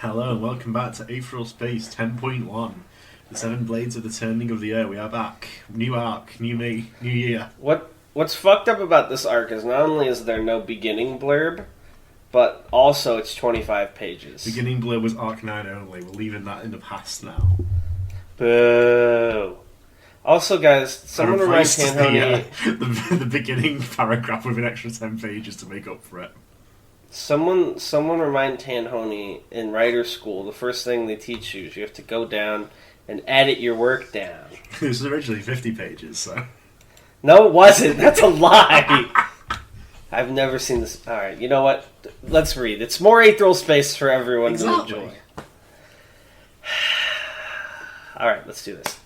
Hello and welcome back to Aetheral Space 10.1. The Seven Blades of the Turning of the Air. We are back. New arc, new me, new year. What's fucked up about this arc is not only is there no beginning blurb, but also it's 25 pages. Beginning blurb was arc 9 only. We're leaving that in the past now. Boo. Also, guys, someone remind Tanhoney... The beginning paragraph with an extra 10 pages to make up for it. Someone remind Tanhoney in writer school, the first thing they teach you is you have to go down and edit your work down. This was originally 50 pages, so... No, it wasn't. That's a lie. I've never seen this. Alright, you know what? Let's read. It's more Aetheral Space for everyone to enjoy. Alright, let's do this.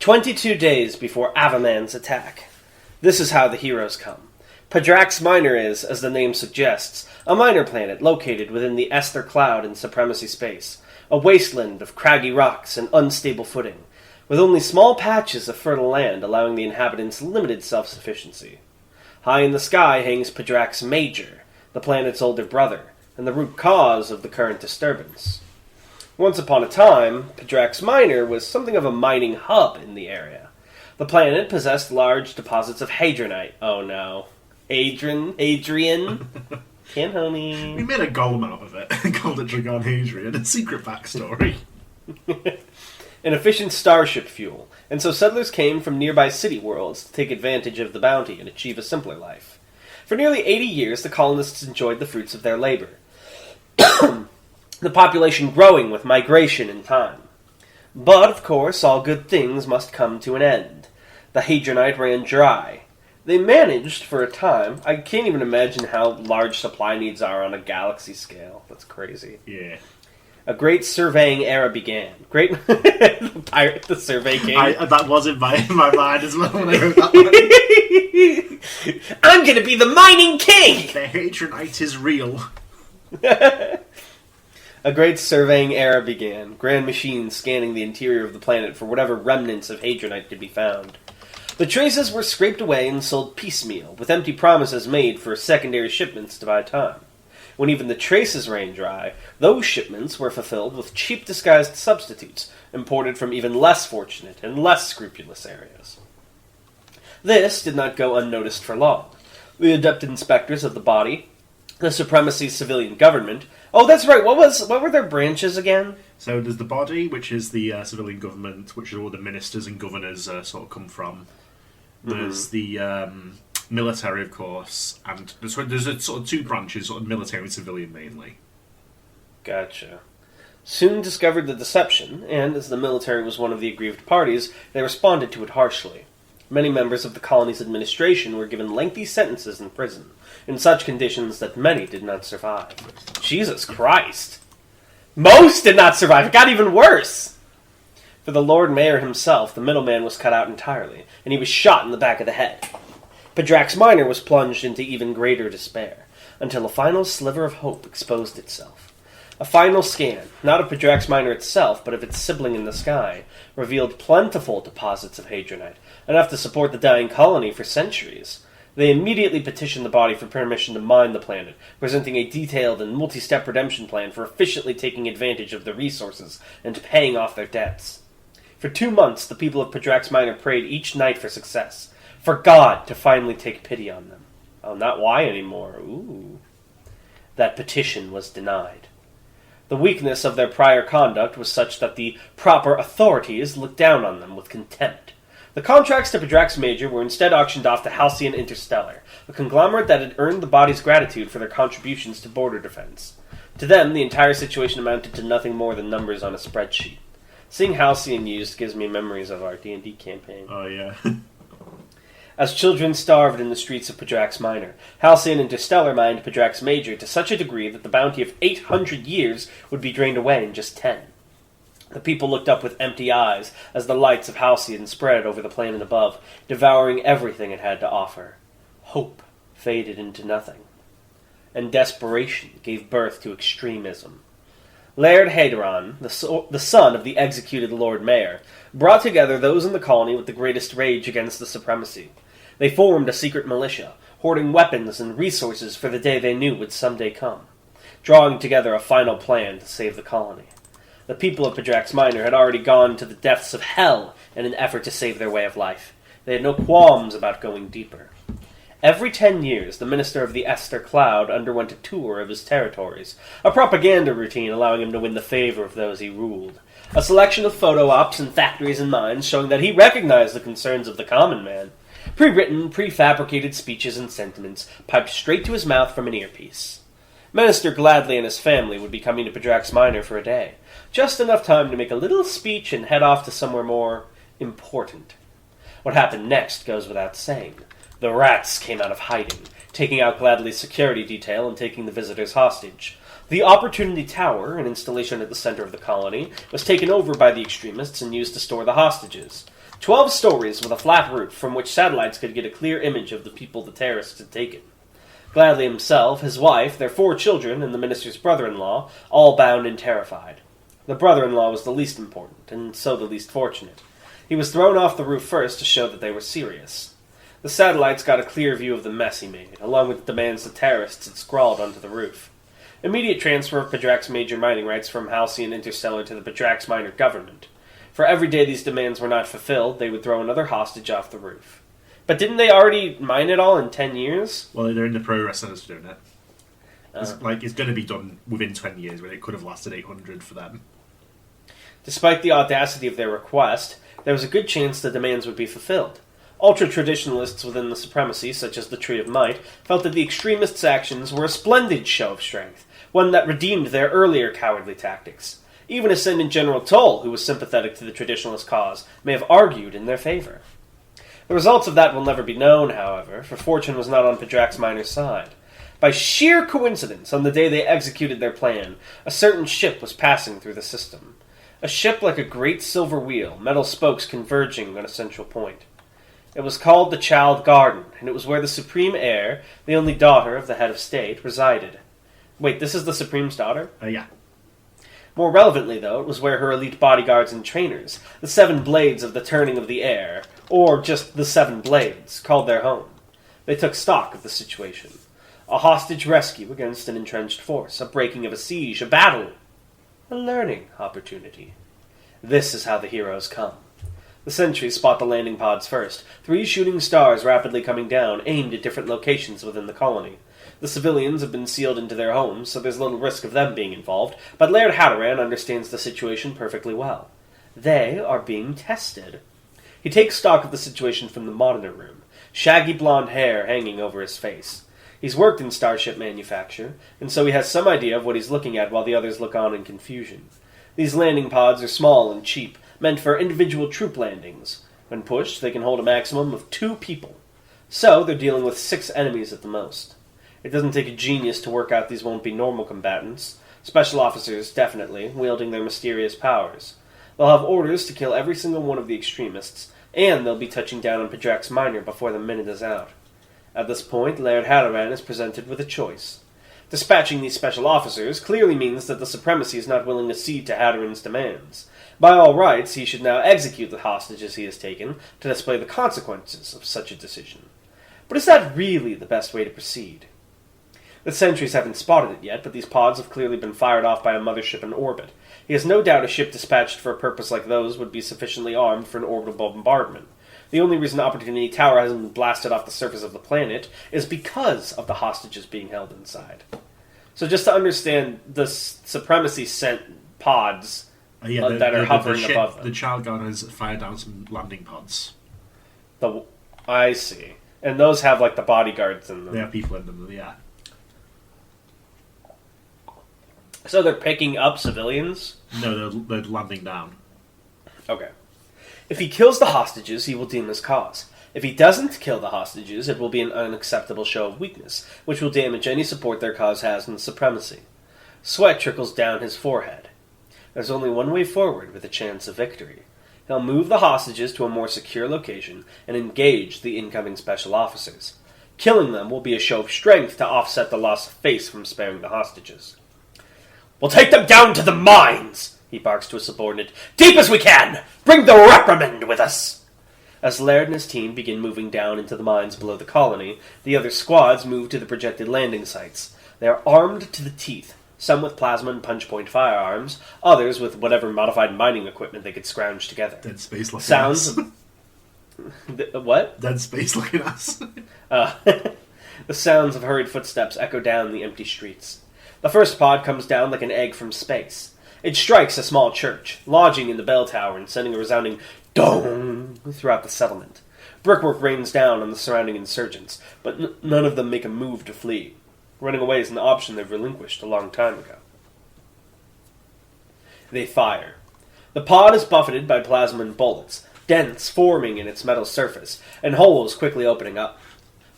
22 days before Avaman's attack. This is how the heroes come. Padrax Minor is, as the name suggests, a minor planet located within the Aetheral Cloud in Supremacy Space, a wasteland of craggy rocks and unstable footing, with only small patches of fertile land allowing the inhabitants limited self-sufficiency. High in the sky hangs Padrax Major, the planet's older brother, and the root cause of the current disturbance. Once upon a time, Padrax Minor was something of a mining hub in the area. The planet possessed large deposits of hadronite. Oh no. Adrian? Tanhoney. We made a golem out of it and called it Dragon Hadrian. A secret backstory. An efficient starship fuel, and so settlers came from nearby city worlds to take advantage of the bounty and achieve a simpler life. For nearly 80 years, the colonists enjoyed the fruits of their labor. The population growing with migration and time. But, of course, all good things must come to an end. The hadronite ran dry. They managed, for a time, I can't even imagine how large supply needs are on a galaxy scale. That's crazy. Yeah. A great surveying era began. The pirate, the survey king. That was in my mind as well when I wrote that one. I'm gonna be the mining king! The hadronite is real. A great surveying era began, grand machines scanning the interior of the planet for whatever remnants of hadronite could be found. The traces were scraped away and sold piecemeal, with empty promises made for secondary shipments to buy time. When even the traces ran dry, those shipments were fulfilled with cheap disguised substitutes, imported from even less fortunate and less scrupulous areas. This did not go unnoticed for long. The adept inspectors of the body, the Supremacy civilian government... Oh, that's right, what were their branches again? So there's the body, which is the civilian government, which is all the ministers and governors sort of come from. There's the military, of course, and there's sort of two branches, sort of military and civilian mainly. Gotcha. Soon discovered the deception, and as the military was one of the aggrieved parties, they responded to it harshly. Many members of the colony's administration were given lengthy sentences in prison, in such conditions that many did not survive. Jesus Christ! Most did not survive! It got even worse! For the Lord Mayor himself, the middleman was cut out entirely, and he was shot in the back of the head. Padrax Minor was plunged into even greater despair, until a final sliver of hope exposed itself. A final scan, not of Padrax Minor itself, but of its sibling in the sky, revealed plentiful deposits of hadronite, enough to support the dying colony for centuries. They immediately petitioned the body for permission to mine the planet, presenting a detailed and multi-step redemption plan for efficiently taking advantage of the resources and paying off their debts. For 2 months, the people of Padrax Minor prayed each night for success, for God to finally take pity on them. Oh, not why anymore. Ooh. That petition was denied. The weakness of their prior conduct was such that the proper authorities looked down on them with contempt. The contracts to Padrax Major were instead auctioned off to Halcyon Interstellar, a conglomerate that had earned the body's gratitude for their contributions to border defense. To them, the entire situation amounted to nothing more than numbers on a spreadsheet. Seeing Halcyon used gives me memories of our D&D campaign. Oh, yeah. As children starved in the streets of Padrax Minor, Halcyon Interstellar mined Padrax Major to such a degree that the bounty of 800 years would be drained away in just 10. The people looked up with empty eyes as the lights of Halcyon spread over the planet above, devouring everything it had to offer. Hope faded into nothing, and desperation gave birth to extremism. Laird Hadron, the son of the executed Lord Mayor, brought together those in the colony with the greatest rage against the Supremacy. They formed a secret militia, hoarding weapons and resources for the day they knew would someday come, drawing together a final plan to save the colony. The people of Padrax Minor had already gone to the depths of hell in an effort to save their way of life. They had no qualms about going deeper. Every 10 years, the minister of the Esther Cloud underwent a tour of his territories, a propaganda routine allowing him to win the favor of those he ruled. A selection of photo ops in factories and mines showing that he recognized the concerns of the common man. Pre-written, prefabricated speeches and sentiments piped straight to his mouth from an earpiece. Minister Gladly and his family would be coming to Padrax Minor for a day. Just enough time to make a little speech and head off to somewhere more important. What happened next goes without saying. The rats came out of hiding, taking out Gladly's security detail and taking the visitors hostage. The Opportunity Tower, an installation at the center of the colony, was taken over by the extremists and used to store the hostages. 12 stories with a flat roof from which satellites could get a clear image of the people the terrorists had taken. Gladly himself, his wife, their 4 children, and the minister's brother-in-law, all bound and terrified. The brother-in-law was the least important, and so the least fortunate. He was thrown off the roof first to show that they were serious. The satellites got a clear view of the mess he made, along with the demands the terrorists had scrawled onto the roof. Immediate transfer of Padrax major mining rights from Halcyon Interstellar to the Padrax Minor government. For every day these demands were not fulfilled, they would throw another hostage off the roof. But didn't they already mine it all in 10 years? Well, they're in the progress of doing it. It's going to be done within 20 years, but it could have lasted 800 for them. Despite the audacity of their request, there was a good chance the demands would be fulfilled. Ultra-traditionalists within the Supremacy, such as the Tree of Might, felt that the extremists' actions were a splendid show of strength, one that redeemed their earlier cowardly tactics. Even Ascendant General Toll, who was sympathetic to the traditionalist cause, may have argued in their favor. The results of that will never be known, however, for fortune was not on Padrax Minor's side. By sheer coincidence, on the day they executed their plan, a certain ship was passing through the system. A ship like a great silver wheel, metal spokes converging on a central point. It was called the Child Garden, and it was where the Supreme Heir, the only daughter of the head of state, resided. Wait, this is the Supreme's daughter? Yeah. More relevantly, though, it was where her elite bodyguards and trainers, the 7 Blades of the Turning of the Heir, or just the 7 Blades, called their home. They took stock of the situation. A hostage rescue against an entrenched force, a breaking of a siege, a battle, a learning opportunity. This is how the heroes come. The sentries spot the landing pods first, 3 shooting stars rapidly coming down, aimed at different locations within the colony. The civilians have been sealed into their homes, so there's little risk of them being involved, but Laird Halloran understands the situation perfectly well. They are being tested. He takes stock of the situation from the monitor room, shaggy blonde hair hanging over his face. He's worked in starship manufacture, and so he has some idea of what he's looking at while the others look on in confusion. These landing pods are small and cheap, meant for individual troop landings. When pushed, they can hold a maximum of 2 people. So, they're dealing with 6 enemies at the most. It doesn't take a genius to work out these won't be normal combatants. Special officers, definitely, wielding their mysterious powers. They'll have orders to kill every single one of the extremists, and they'll be touching down on Padrax Minor before the minute is out. At this point, Laird Halloran is presented with a choice. Dispatching these special officers clearly means that the Supremacy is not willing to cede to Halloran's demands. By all rights, he should now execute the hostages he has taken to display the consequences of such a decision. But is that really the best way to proceed? The sentries haven't spotted it yet, but these pods have clearly been fired off by a mothership in orbit. He has no doubt a ship dispatched for a purpose like those would be sufficiently armed for an orbital bombardment. The only reason Opportunity Tower hasn't been blasted off the surface of the planet is because of the hostages being held inside. So just to understand, the Supremacy sent pods that are hovering above them. The Child Guard has fired down some landing pods. I see. And those have, like, the bodyguards in them. They have people in them, yeah. So they're picking up civilians? No, they're landing down. Okay. If he kills the hostages, he will deem his cause. If he doesn't kill the hostages, it will be an unacceptable show of weakness, which will damage any support their cause has in the Supremacy. Sweat trickles down his forehead. There's only one way forward with a chance of victory. He'll move the hostages to a more secure location and engage the incoming special officers. Killing them will be a show of strength to offset the loss of face from sparing the hostages. "We'll take them down to the mines!" he barks to a subordinate. "Deep as we can! Bring the reprimand with us!" As Laird and his team begin moving down into the mines below the colony, the other squads move to the projected landing sites. They are armed to the teeth, some with plasma and punch-point firearms, others with whatever modified mining equipment they could scrounge together. Dead Space looking Sounds ass. What? Dead Space looking ass. The sounds of hurried footsteps echo down the empty streets. The first pod comes down like an egg from space. It strikes a small church, lodging in the bell tower and sending a resounding dong throughout the settlement. Brickwork rains down on the surrounding insurgents, but none of them make a move to flee. Running away is an option they've relinquished a long time ago. They fire. The pod is buffeted by plasma and bullets, dents forming in its metal surface, and holes quickly opening up.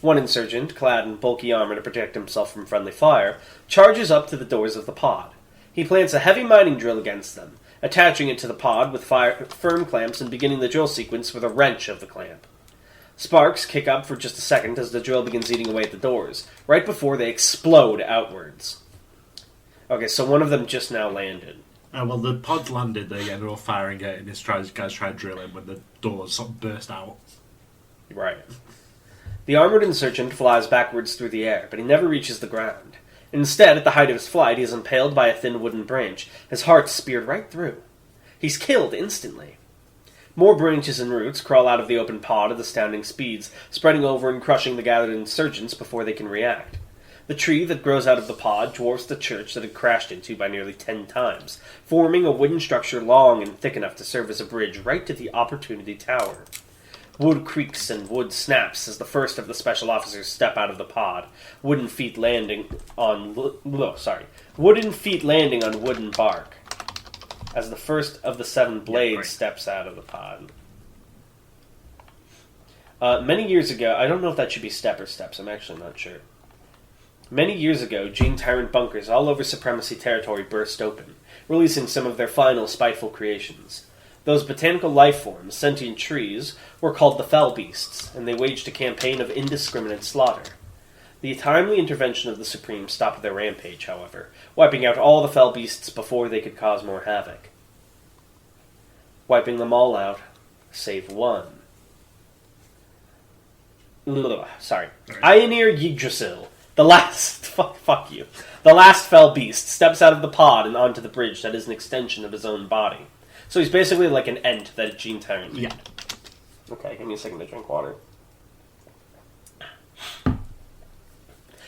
One insurgent, clad in bulky armor to protect himself from friendly fire, charges up to the doors of the pod. He plants a heavy mining drill against them, attaching it to the pod with firm clamps and beginning the drill sequence with a wrench of the clamp. Sparks kick up for just a second as the drill begins eating away at the doors, right before they explode outwards. Okay, so one of them just now landed. Well, the pod's landed, they're all firing it, and this guys try to drill in when the doors sort of burst out. Right. The armored insurgent flies backwards through the air, but he never reaches the ground. Instead, at the height of his flight, he is impaled by a thin wooden branch, his heart speared right through. He's killed instantly. More branches and roots crawl out of the open pod at astounding speeds, spreading over and crushing the gathered insurgents before they can react. The tree that grows out of the pod dwarfs the church that it crashed into by nearly 10 times, forming a wooden structure long and thick enough to serve as a bridge right to the Opportunity Tower. Wood creaks and wood snaps as the first of the special officers step out of the pod, wooden feet landing on wooden bark. As the first of the 7 blades steps out of the pod. Many years ago, I don't know if that should be step or steps, I'm actually not sure. Many years ago, Gene Tyrant bunkers all over Supremacy territory burst open, releasing some of their final spiteful creations. Those botanical life forms, sentient trees, were called the Fell Beasts, and they waged a campaign of indiscriminate slaughter. The timely intervention of the Supreme stopped their rampage, however, wiping out all the Fell Beasts before they could cause more havoc. Wiping them all out, save one. Aetheral Yggdrasil, the last... Fuck you. The last Fell Beast steps out of the pod and onto the bridge that is an extension of his own body. So he's basically like an ent that Gene Tyrant made. Yeah. Okay, give me a second to drink water.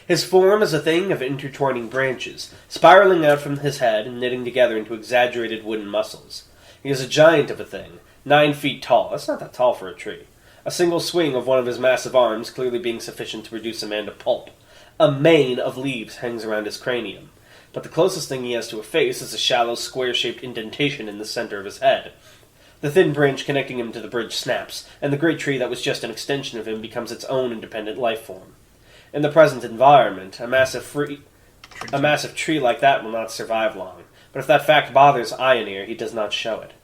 His form is a thing of intertwining branches, spiraling out from his head and knitting together into exaggerated wooden muscles. He is a giant of a thing, 9 feet tall. That's not that tall for a tree. A single swing of one of his massive arms clearly being sufficient to reduce a man to pulp. A mane of leaves hangs around his cranium. But the closest thing he has to a face is a shallow, square-shaped indentation in the center of his head. The thin branch connecting him to the bridge snaps, and the great tree that was just an extension of him becomes its own independent life form. In the present environment, a massive tree like that will not survive long, but if that fact bothers Aetheral, he does not show it.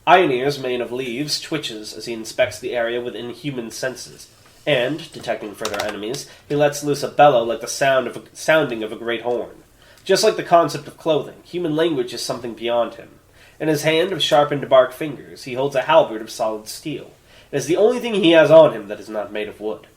Aetheral's mane of leaves twitches as he inspects the area with inhuman senses, and, detecting further enemies, he lets loose a bellow like the sounding of a great horn. Just like the concept of clothing, human language is something beyond him. In his hand of sharpened bark fingers, he holds a halberd of solid steel. It is the only thing he has on him that is not made of wood.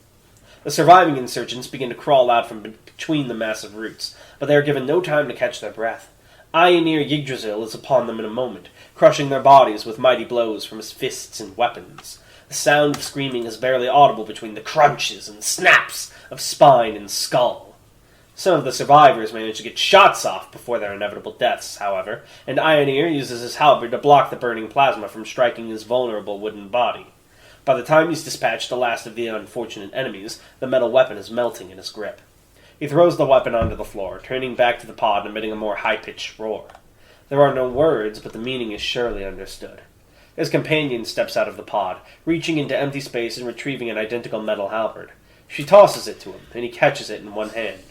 The surviving insurgents begin to crawl out from between the massive roots, but they are given no time to catch their breath. Aetheral Yggdrasil is upon them in a moment, crushing their bodies with mighty blows from his fists and weapons. The sound of screaming is barely audible between the crunches and snaps of spine and skull. Some of the survivors manage to get shots off before their inevitable deaths, however, and Aetheral uses his halberd to block the burning plasma from striking his vulnerable wooden body. By the time he's dispatched the last of the unfortunate enemies, the metal weapon is melting in his grip. He throws the weapon onto the floor, turning back to the pod and emitting a more high-pitched roar. There are no words, but the meaning is surely understood. His companion steps out of the pod, reaching into empty space and retrieving an identical metal halberd. She tosses it to him, and he catches it in one hand.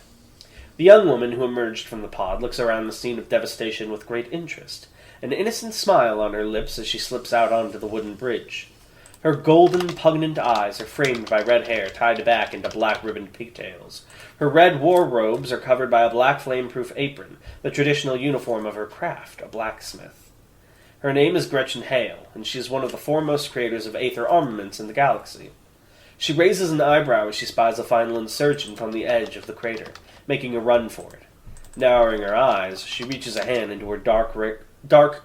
The young woman who emerged from the pod looks around the scene of devastation with great interest, an innocent smile on her lips as she slips out onto the wooden bridge. Her golden, pungent eyes are framed by red hair tied back into black ribboned pigtails. Her red war robes are covered by a black flame-proof apron, the traditional uniform of her craft, a blacksmith. Her name is Gretchen Hale, and she is one of the foremost creators of Aether armaments in the galaxy. She raises an eyebrow as she spies a final insurgent on the edge of the crater, making a run for it. Narrowing her eyes, she reaches a hand into her dark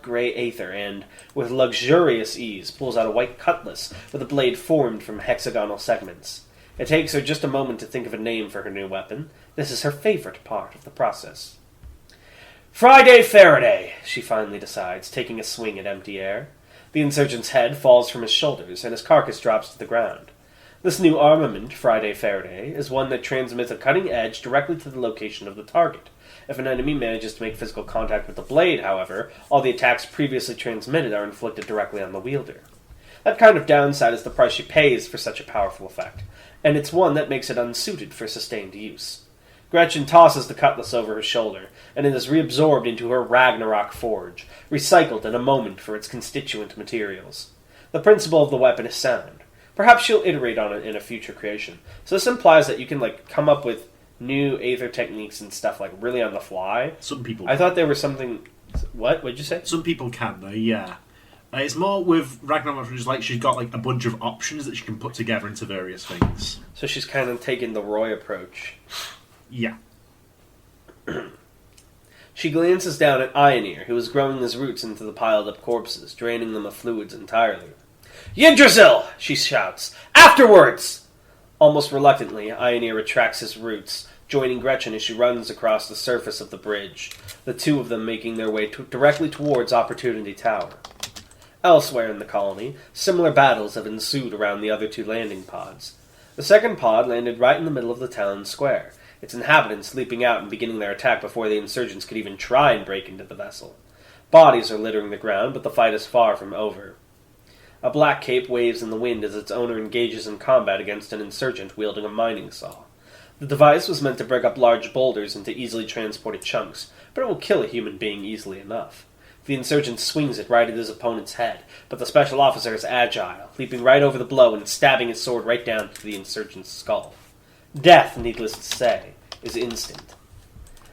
grey aether and, with luxurious ease, pulls out a white cutlass with a blade formed from hexagonal segments. It takes her just a moment to think of a name for her new weapon. This is her favorite part of the process. Friday Faraday, she finally decides, taking a swing at empty air. The insurgent's head falls from his shoulders, and his carcass drops to the ground. This new armament, Friday Faraday, is one that transmits a cutting edge directly to the location of the target. If an enemy manages to make physical contact with the blade, however, all the attacks previously transmitted are inflicted directly on the wielder. That kind of downside is the price she pays for such a powerful effect, and it's one that makes it unsuited for sustained use. Gretchen tosses the cutlass over her shoulder, and it is reabsorbed into her Ragnarok forge, recycled in a moment for its constituent materials. The principle of the weapon is sound. Perhaps she'll iterate on it in a future creation. So this implies that you can come up with new Aether techniques and stuff really on the fly. Some people I thought they were something... What? What'd you say? Some people can, though, yeah. It's more with Ragnarok, she's got a bunch of options that she can put together into various things. So she's kind of taking the Roy approach. Yeah. She glances down at Ioneer, who is growing his roots into the piled-up corpses, draining them of fluids entirely. "Yggdrasil!" she shouts. "Afterwards!" Almost reluctantly, Ioneer retracts his roots, joining Gretchen as she runs across the surface of the bridge, the two of them making their way directly towards Opportunity Tower. Elsewhere in the colony, similar battles have ensued around the other two landing pods. The second pod landed right in the middle of the town square, its inhabitants leaping out and beginning their attack before the insurgents could even try and break into the vessel. Bodies are littering the ground, but the fight is far from over. A black cape waves in the wind as its owner engages in combat against an insurgent wielding a mining saw. The device was meant to break up large boulders into easily transported chunks, but it will kill a human being easily enough. The insurgent swings it right at his opponent's head, but the special officer is agile, leaping right over the blow and stabbing his sword right down to the insurgent's skull. Death, needless to say, is instant.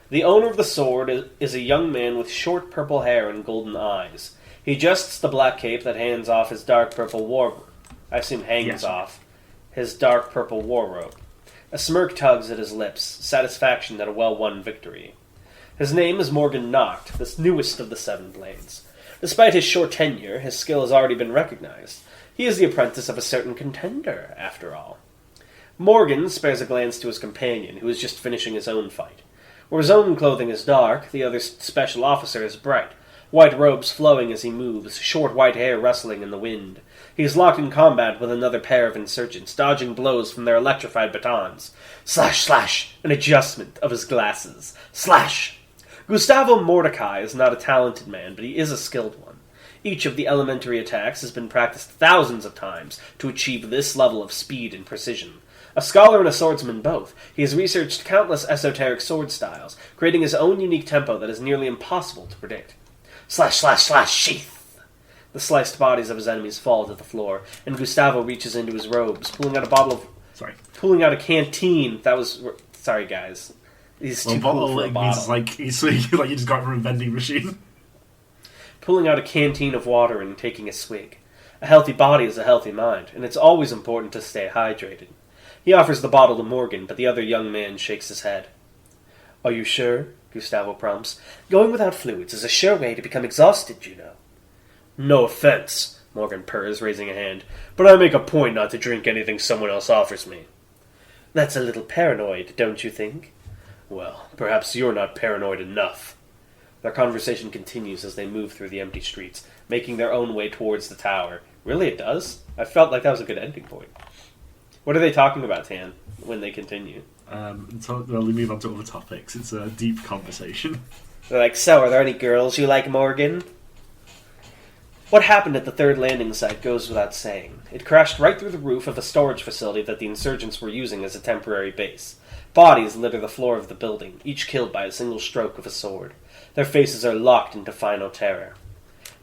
The owner of the sword is a young man with short purple hair and golden eyes. He adjusts the black cape that hangs off his dark purple his dark purple war robe. A smirk tugs at his lips, satisfaction at a well-won victory. His name is Morgan Noct, the newest of the Seven Blades. Despite his short tenure, his skill has already been recognized. He is the apprentice of a certain contender, after all. Morgan spares a glance to his companion, who is just finishing his own fight. Where his own clothing is dark, the other special officer is bright, white robes flowing as he moves, short white hair rustling in the wind. He is locked in combat with another pair of insurgents, dodging blows from their electrified batons. Slash, slash! An adjustment of his glasses. Slash! Gustavo Mordecai is not a talented man, but he is a skilled one. Each of the elementary attacks has been practiced thousands of times to achieve this level of speed and precision. A scholar and a swordsman both, he has researched countless esoteric sword styles, creating his own unique tempo that is nearly impossible to predict. Slash, slash, slash, sheath! The sliced bodies of his enemies fall to the floor, and Gustavo reaches into his robes, pulling out a canteen. Sorry, guys. He's too cool for a bottle. You just got it from a vending machine. Pulling out a canteen of water and taking a swig. A healthy body is a healthy mind, and it's always important to stay hydrated. He offers the bottle to Morgan, but the other young man shakes his head. "Are you sure?" Gustavo prompts. "Going without fluids is a sure way to become exhausted, you know." "No offense," Morgan purrs, raising a hand, "but I make a point not to drink anything someone else offers me." "That's a little paranoid, don't you think?" "Well, perhaps you're not paranoid enough." Their conversation continues as they move through the empty streets, making their own way towards the tower. Really, it does? I felt like that was a good ending point. What are they talking about, Tan, when they continue? Until they move on to other topics. It's a deep conversation. They're like, "So, are there any girls you like, Morgan?" What happened at the third landing site goes without saying. It crashed right through the roof of a storage facility that the insurgents were using as a temporary base. Bodies litter the floor of the building, each killed by a single stroke of a sword. Their faces are locked into final terror.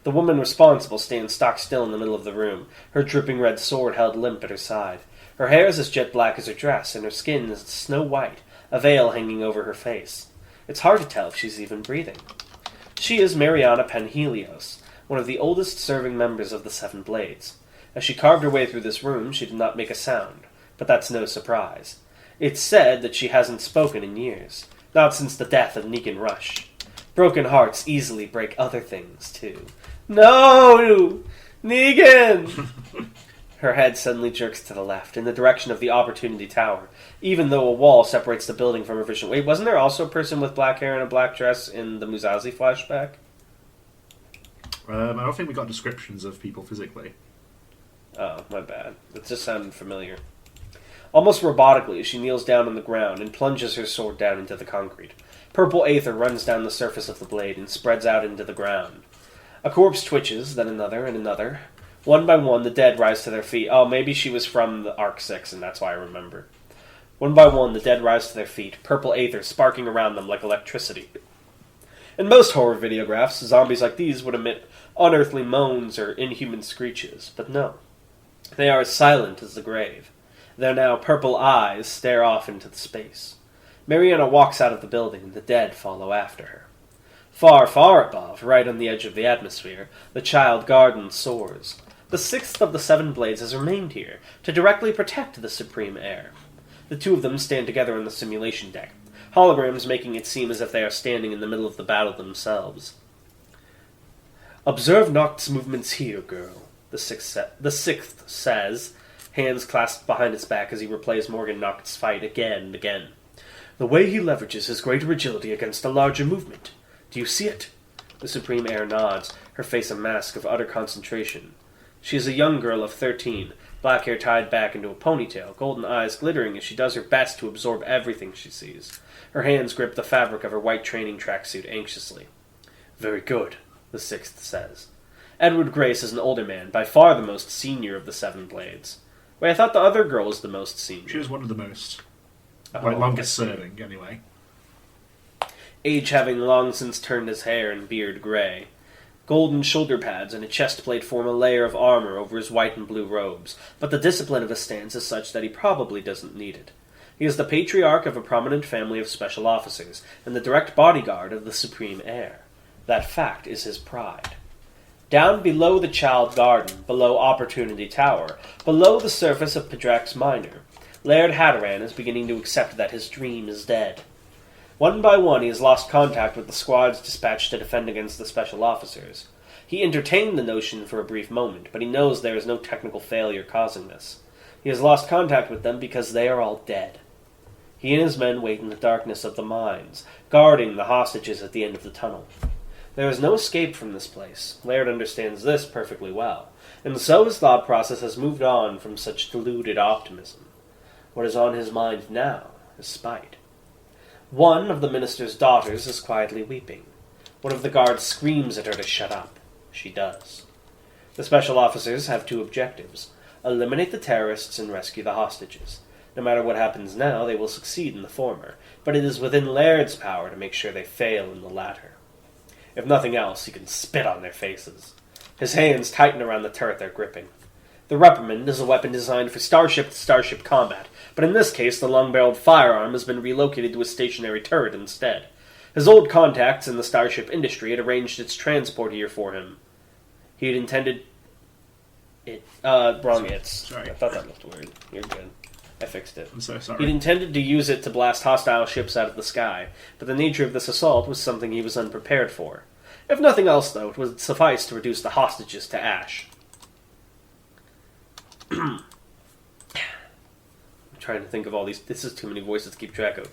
The woman responsible stands stock still in the middle of the room, her dripping red sword held limp at her side. Her hair is as jet black as her dress, and her skin is snow white, a veil hanging over her face. It's hard to tell if she's even breathing. She is Mariana Penhelios, one of the oldest serving members of the Seven Blades. As she carved her way through this room, she did not make a sound, but that's no surprise. It's said that she hasn't spoken in years, not since the death of Negan Rush. Broken hearts easily break other things, too. No! Negan! Her head suddenly jerks to the left, in the direction of the Opportunity Tower, even though a wall separates the building from her vision. Wait, wasn't there also a person with black hair and a black dress in the Musashi flashback? I don't think we got descriptions of people physically. Oh, my bad. It just sounded familiar. Almost robotically, she kneels down on the ground and plunges her sword down into the concrete. Purple aether runs down the surface of the blade and spreads out into the ground. A corpse twitches, then another and another. One by one, the dead rise to their feet. Oh, maybe she was from the Arc 6, and that's why I remember. One by one, the dead rise to their feet, purple aether sparking around them like electricity. In most horror videographs, zombies like these would emit unearthly moans or inhuman screeches, but no. They are as silent as the grave. Their now purple eyes stare off into the space. Mariana walks out of the building, and the dead follow after her. Far, far above, right on the edge of the atmosphere, the child garden soars. The sixth of the Seven Blades has remained here, to directly protect the Supreme Heir. The two of them stand together on the simulation deck, holograms making it seem as if they are standing in the middle of the battle themselves. Observe Noct's movements here, girl, the sixth says, hands clasped behind his back as he replays Morgan Noct's fight again and again. The way he leverages his greater agility against a larger movement. Do you see it? The Supreme Heir nods, her face a mask of utter concentration. She is a young girl of 13, black hair tied back into a ponytail, golden eyes glittering as she does her best to absorb everything she sees. Her hands grip the fabric of her white training tracksuit anxiously. Very good, the sixth says. Edward Grace is an older man, by far the most senior of the Seven Blades. Wait, I thought the other girl was the most senior. She was one of the most. Longest serving, anyway. Age having long since turned his hair and beard gray. Golden shoulder pads and a chest plate form a layer of armor over his white and blue robes, but the discipline of his stance is such that he probably doesn't need it. He is the patriarch of a prominent family of special officers, and the direct bodyguard of the Supreme Heir. That fact is his pride. Down below the child garden, below Opportunity Tower, below the surface of Padrax Minor, Laird Hadaran is beginning to accept that his dream is dead. One by one he has lost contact with the squads dispatched to defend against the special officers. He entertained the notion for a brief moment, but he knows there is no technical failure causing this. He has lost contact with them because they are all dead. He and his men wait in the darkness of the mines, guarding the hostages at the end of the tunnel. There is no escape from this place. Laird understands this perfectly well, and so his thought process has moved on from such deluded optimism. What is on his mind now is spite. One of the minister's daughters is quietly weeping. One of the guards screams at her to shut up. She does. The special officers have two objectives: eliminate the terrorists and rescue the hostages. No matter what happens now, they will succeed in the former, but it is within Laird's power to make sure they fail in the latter. If nothing else, he can spit on their faces. His hands tighten around the turret they're gripping. The reprimand is a weapon designed for starship-to-starship combat, but in this case the long-barreled firearm has been relocated to a stationary turret instead. His old contacts in the starship industry had arranged its transport here for him. He had intended... wrong it's. Sorry. I thought that looked weird. You're good. I fixed it. I'm so sorry. He'd intended to use it to blast hostile ships out of the sky, but the nature of this assault was something he was unprepared for. If nothing else, though, it would suffice to reduce the hostages to ash. I'm trying to think of all these... This is too many voices to keep track of.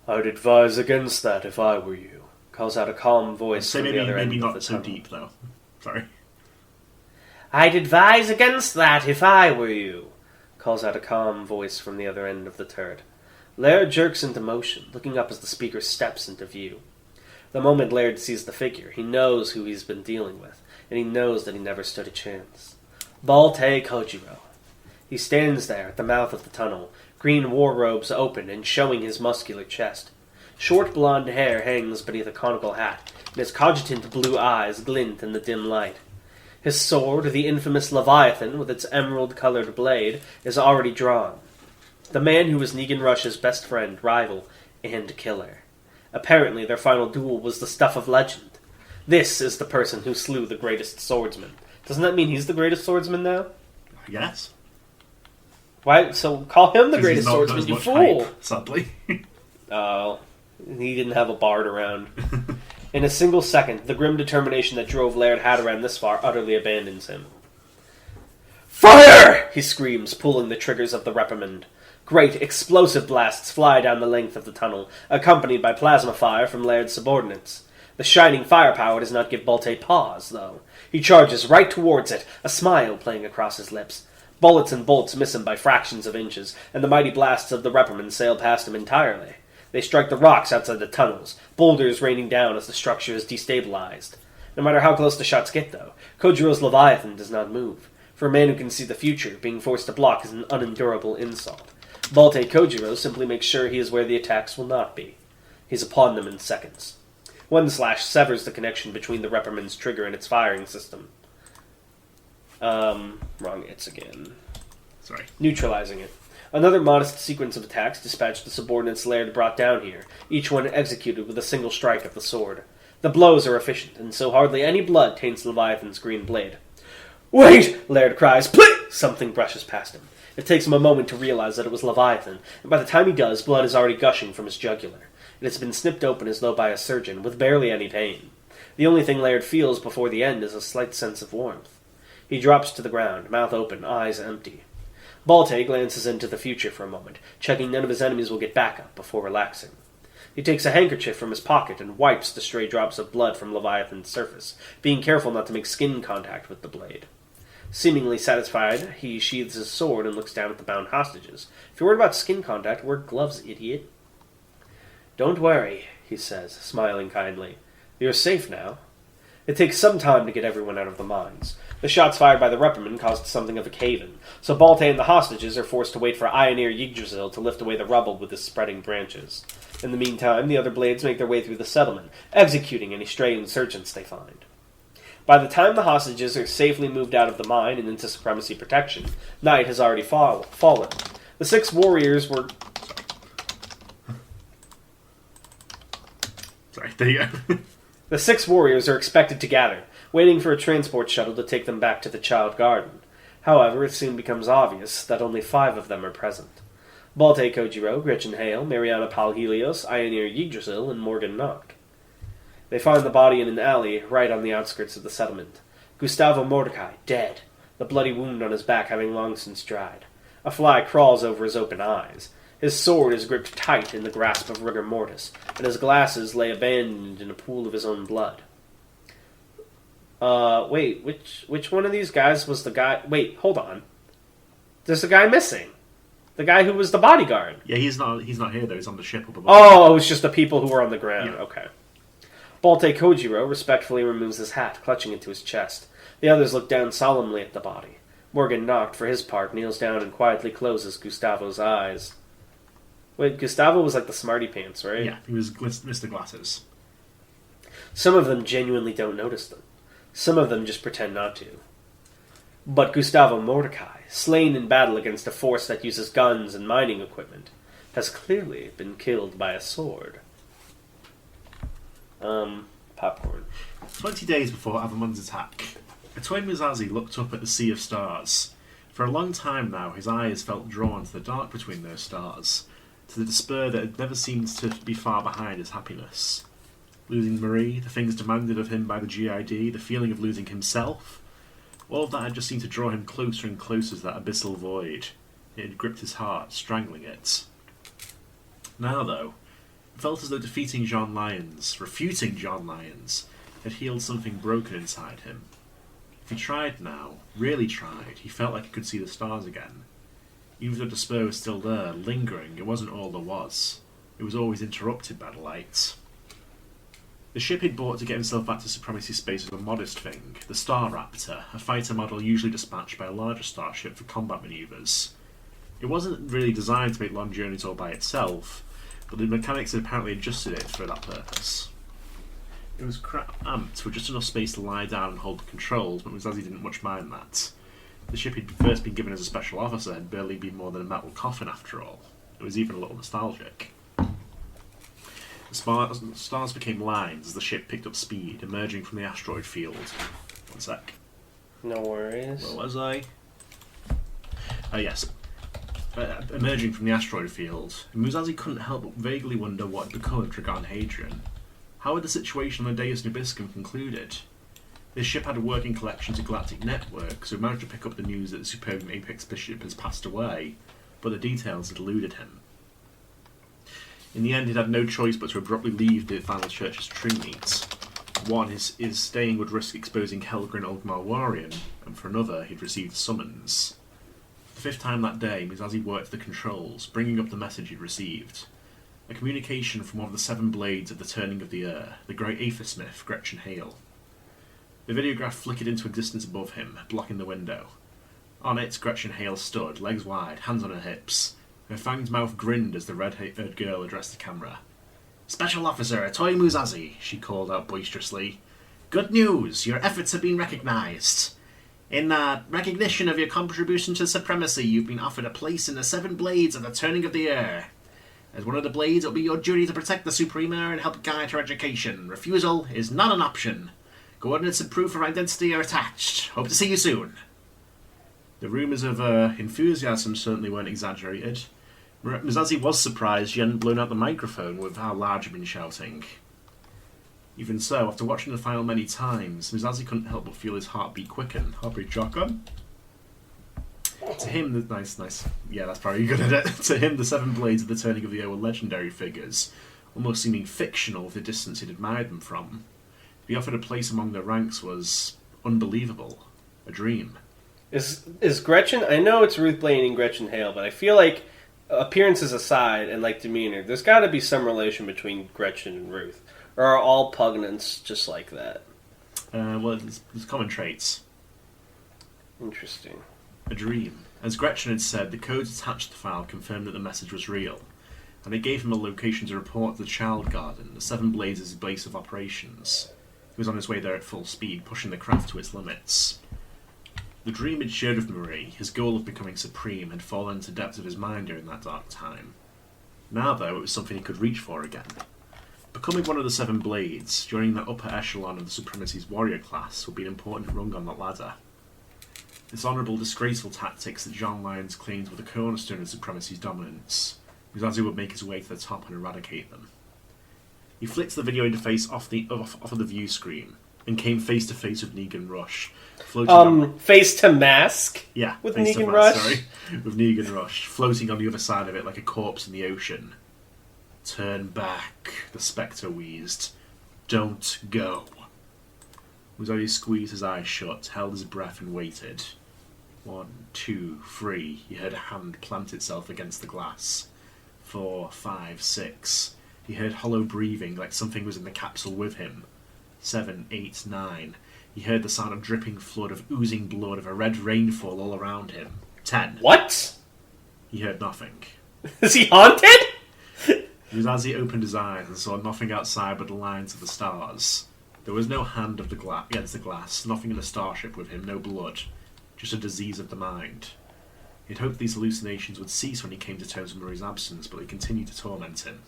I'd advise against that if I were you, calls out a calm voice from the other end of the tunnel. Maybe not so deep, though. Sorry. I'd advise against that if I were you, calls out a calm voice from the other end of the turret. Laird jerks into motion, looking up as the speaker steps into view. The moment Laird sees the figure, he knows who he's been dealing with, and he knows that he never stood a chance. Balte Kojiro. He stands there at the mouth of the tunnel, green war robes open and showing his muscular chest. Short blonde hair hangs beneath a conical hat, and his cogitant blue eyes glint in the dim light. His sword, the infamous Leviathan with its emerald-colored blade, is already drawn. The man who was Negan Rush's best friend, rival, and killer. Apparently their final duel was the stuff of legend. This is the person who slew the greatest swordsman. Doesn't that mean he's the greatest swordsman now? I guess. Why? So call him the greatest swordsman, you fool! Hype, sadly. Oh, he didn't have a bard around. In a single second, the grim determination that drove Laird Hadaran this far utterly abandons him. Fire! He screams, pulling the triggers of the reprimand. Great, explosive blasts fly down the length of the tunnel, accompanied by plasma fire from Laird's subordinates. The shining firepower does not give Bolte pause, though. He charges right towards it, a smile playing across his lips. Bullets and bolts miss him by fractions of inches, and the mighty blasts of the reprimand sail past him entirely. They strike the rocks outside the tunnels, boulders raining down as the structure is destabilized. No matter how close the shots get, though, Kojiro's Leviathan does not move. For a man who can see the future, being forced to block is an unendurable insult. Bolte Kojiro simply makes sure he is where the attacks will not be. He's upon them in seconds. One slash severs the connection between the reprimand's trigger and its firing system. Wrong it's again. Sorry. Neutralizing it. Another modest sequence of attacks dispatched the subordinates Laird brought down here, each one executed with a single strike of the sword. The blows are efficient, and so hardly any blood taints Leviathan's green blade. Wait! Laird cries. Please! Something brushes past him. It takes him a moment to realize that it was Leviathan, and by the time he does, blood is already gushing from his jugular. It has been snipped open as though by a surgeon, with barely any pain. The only thing Laird feels before the end is a slight sense of warmth. He drops to the ground, mouth open, eyes empty. Bolte glances into the future for a moment, checking none of his enemies will get back up before relaxing. He takes a handkerchief from his pocket and wipes the stray drops of blood from Leviathan's surface, being careful not to make skin contact with the blade. Seemingly satisfied, he sheathes his sword and looks down at the bound hostages. If you're worried about skin contact, wear gloves, idiot. Don't worry, he says, smiling kindly. You're safe now. It takes some time to get everyone out of the mines. The shots fired by the reprimand caused something of a cave-in, so Bolte and the hostages are forced to wait for Aetheral Yggdrasil to lift away the rubble with his spreading branches. In the meantime, the other blades make their way through the settlement, executing any stray insurgents they find. By the time the hostages are safely moved out of the mine and into supremacy protection, night has already fallen. The 6 warriors were... Sorry, there you go. The 6 warriors are expected to gather, waiting for a transport shuttle to take them back to the Child Garden. However, it soon becomes obvious that only 5 of them are present. Bolte Kojiro, Gretchen Hale, Mariana Palhelios, Aetheral Yggdrasil, and Morgan Nock. They find the body in an alley right on the outskirts of the settlement. Gustavo Mordecai, dead, the bloody wound on his back having long since dried. A fly crawls over his open eyes. His sword is gripped tight in the grasp of rigor mortis, and his glasses lay abandoned in a pool of his own blood. Wait, which one of these guys was the guy... Wait, hold on. There's a guy missing. The guy who was the bodyguard. Yeah, he's not here, though. He's on the ship up above. Oh, it's just the people who were on the ground. Yeah. Okay. Bolte Kojiro respectfully removes his hat, clutching it to his chest. The others look down solemnly at the body. Morgan Noct, for his part, kneels down and quietly closes Gustavo's eyes. Wait, Gustavo was like the smarty pants, right? Yeah, he was Mr. Glasses. Some of them genuinely don't notice them. Some of them just pretend not to. But Gustavo Mordecai, slain in battle against a force that uses guns and mining equipment, has clearly been killed by a sword. Popcorn. 20 days before Avamund's attack, Etoy Musashi looked up at the sea of stars. For a long time now, his eyes felt drawn to the dark between those stars, to the despair that had never seemed to be far behind his happiness. Losing Marie, the things demanded of him by the GID, the feeling of losing himself, all of that had just seemed to draw him closer and closer to that abyssal void. It had gripped his heart, strangling it. Now, though, it felt as though defeating John Lyons, refuting John Lyons, had healed something broken inside him. If he tried now, really tried, he felt like he could see the stars again. Even though despair was still there, lingering, it wasn't all there was. It was always interrupted by the light. The ship he'd bought to get himself back to Supremacy Space was a modest thing, the Star Raptor, a fighter model usually dispatched by a larger starship for combat manoeuvres. It wasn't really designed to make long journeys all by itself, but the mechanics had apparently adjusted it for that purpose. It was cramped with just enough space to lie down and hold the controls, but Musashi didn't much mind that. The ship he'd first been given as a special officer had barely been more than a metal coffin after all. It was even a little nostalgic. The Stars became lines as the ship picked up speed, emerging from the asteroid field. One sec. No worries. Where was I? Yes. Emerging from the asteroid field, Musashi couldn't help but vaguely wonder what had become of Dragon Hadrian. How had the situation on the Deus Nabiscum concluded? This ship had a working collection to Galactic Network, so he managed to pick up the news that the Superb Apex ship has passed away, but the details had eluded him. In the end, he'd had no choice but to abruptly leave the final church's tree meet. One, his staying would risk exposing Helga and Ulgmar Warian, and for another, he'd received a summons. The fifth time that day, Musashi worked the controls, bringing up the message he'd received. A communication from one of the 7 blades of the Turning of the Air, the great Aethersmith, Gretchen Hale. The videograph flickered into a distance above him, blocking the window. On it, Gretchen Hale stood, legs wide, hands on her hips. Her fanged mouth grinned as the red-haired girl addressed the camera. "Special Officer Toy Musashi," she called out boisterously. "Good news! Your efforts have been recognized. In recognition of your contribution to supremacy, you've been offered a place in the 7 blades of the Turning of the Air. As one of the blades, it'll be your duty to protect the Supreme Air and help guide her education. Refusal is not an option. Coordinates and proof of identity are attached. Hope to see you soon." The rumours of enthusiasm certainly weren't exaggerated. Musashi was surprised she hadn't blown out the microphone with how loud she'd been shouting. Even so, after watching the file many times, Musashi couldn't help but feel his heartbeat quicken. Heartbeat shotgun? To him, nice. Yeah, that's probably good at it. To him, the 7 blades of the Turning of the Air were legendary figures, almost seeming fictional with the distance he'd admired them from. To be offered a place among their ranks was unbelievable. A dream. Is Gretchen... I know it's Ruth Blaney and Gretchen Hale, but I feel like, appearances aside and like demeanor, there's got to be some relation between Gretchen and Ruth. Or are all pugnants just like that? Well, there's common traits. Interesting. A dream. As Gretchen had said, the codes attached to the file confirmed that the message was real, and it gave him a location to report to the Child Garden, the 7 Blazes' base of operations. He was on his way there at full speed, pushing the craft to its limits. The dream had shared with Marie, his goal of becoming supreme, had fallen into the depths of his mind during that dark time. Now, though, it was something he could reach for again. Becoming one of the 7 Blades, joining the upper echelon of the Supremacy's warrior class, would be an important rung on that ladder. Dishonourable, disgraceful tactics that John Lyons claimed were the cornerstone of Supremacy's dominance. Musashi would make his way to the top and eradicate them. He flicked the video interface off of the view screen and came face to face with Negan Rush. Face to mask? Yeah, with face Negan to Rush? Sorry, with Negan Rush, floating on the other side of it like a corpse in the ocean. "Turn back," the Spectre wheezed. "Don't go." Musashi squeezed his eyes shut, held his breath and waited. 1, 2, 3. He heard a hand plant itself against the glass. 4, 5, 6. He heard hollow breathing, like something was in the capsule with him. 7, 8, 9. He heard the sound of dripping flood, of oozing blood, of a red rainfall all around him. 10. What? He heard nothing. Is he haunted? Musashi opened his eyes and saw nothing outside but the lines of the stars. There was no hand of against the glass, nothing in the starship with him, no blood. Just a disease of the mind. He'd hoped these hallucinations would cease when he came to terms with Marie's absence, but they continued to torment him.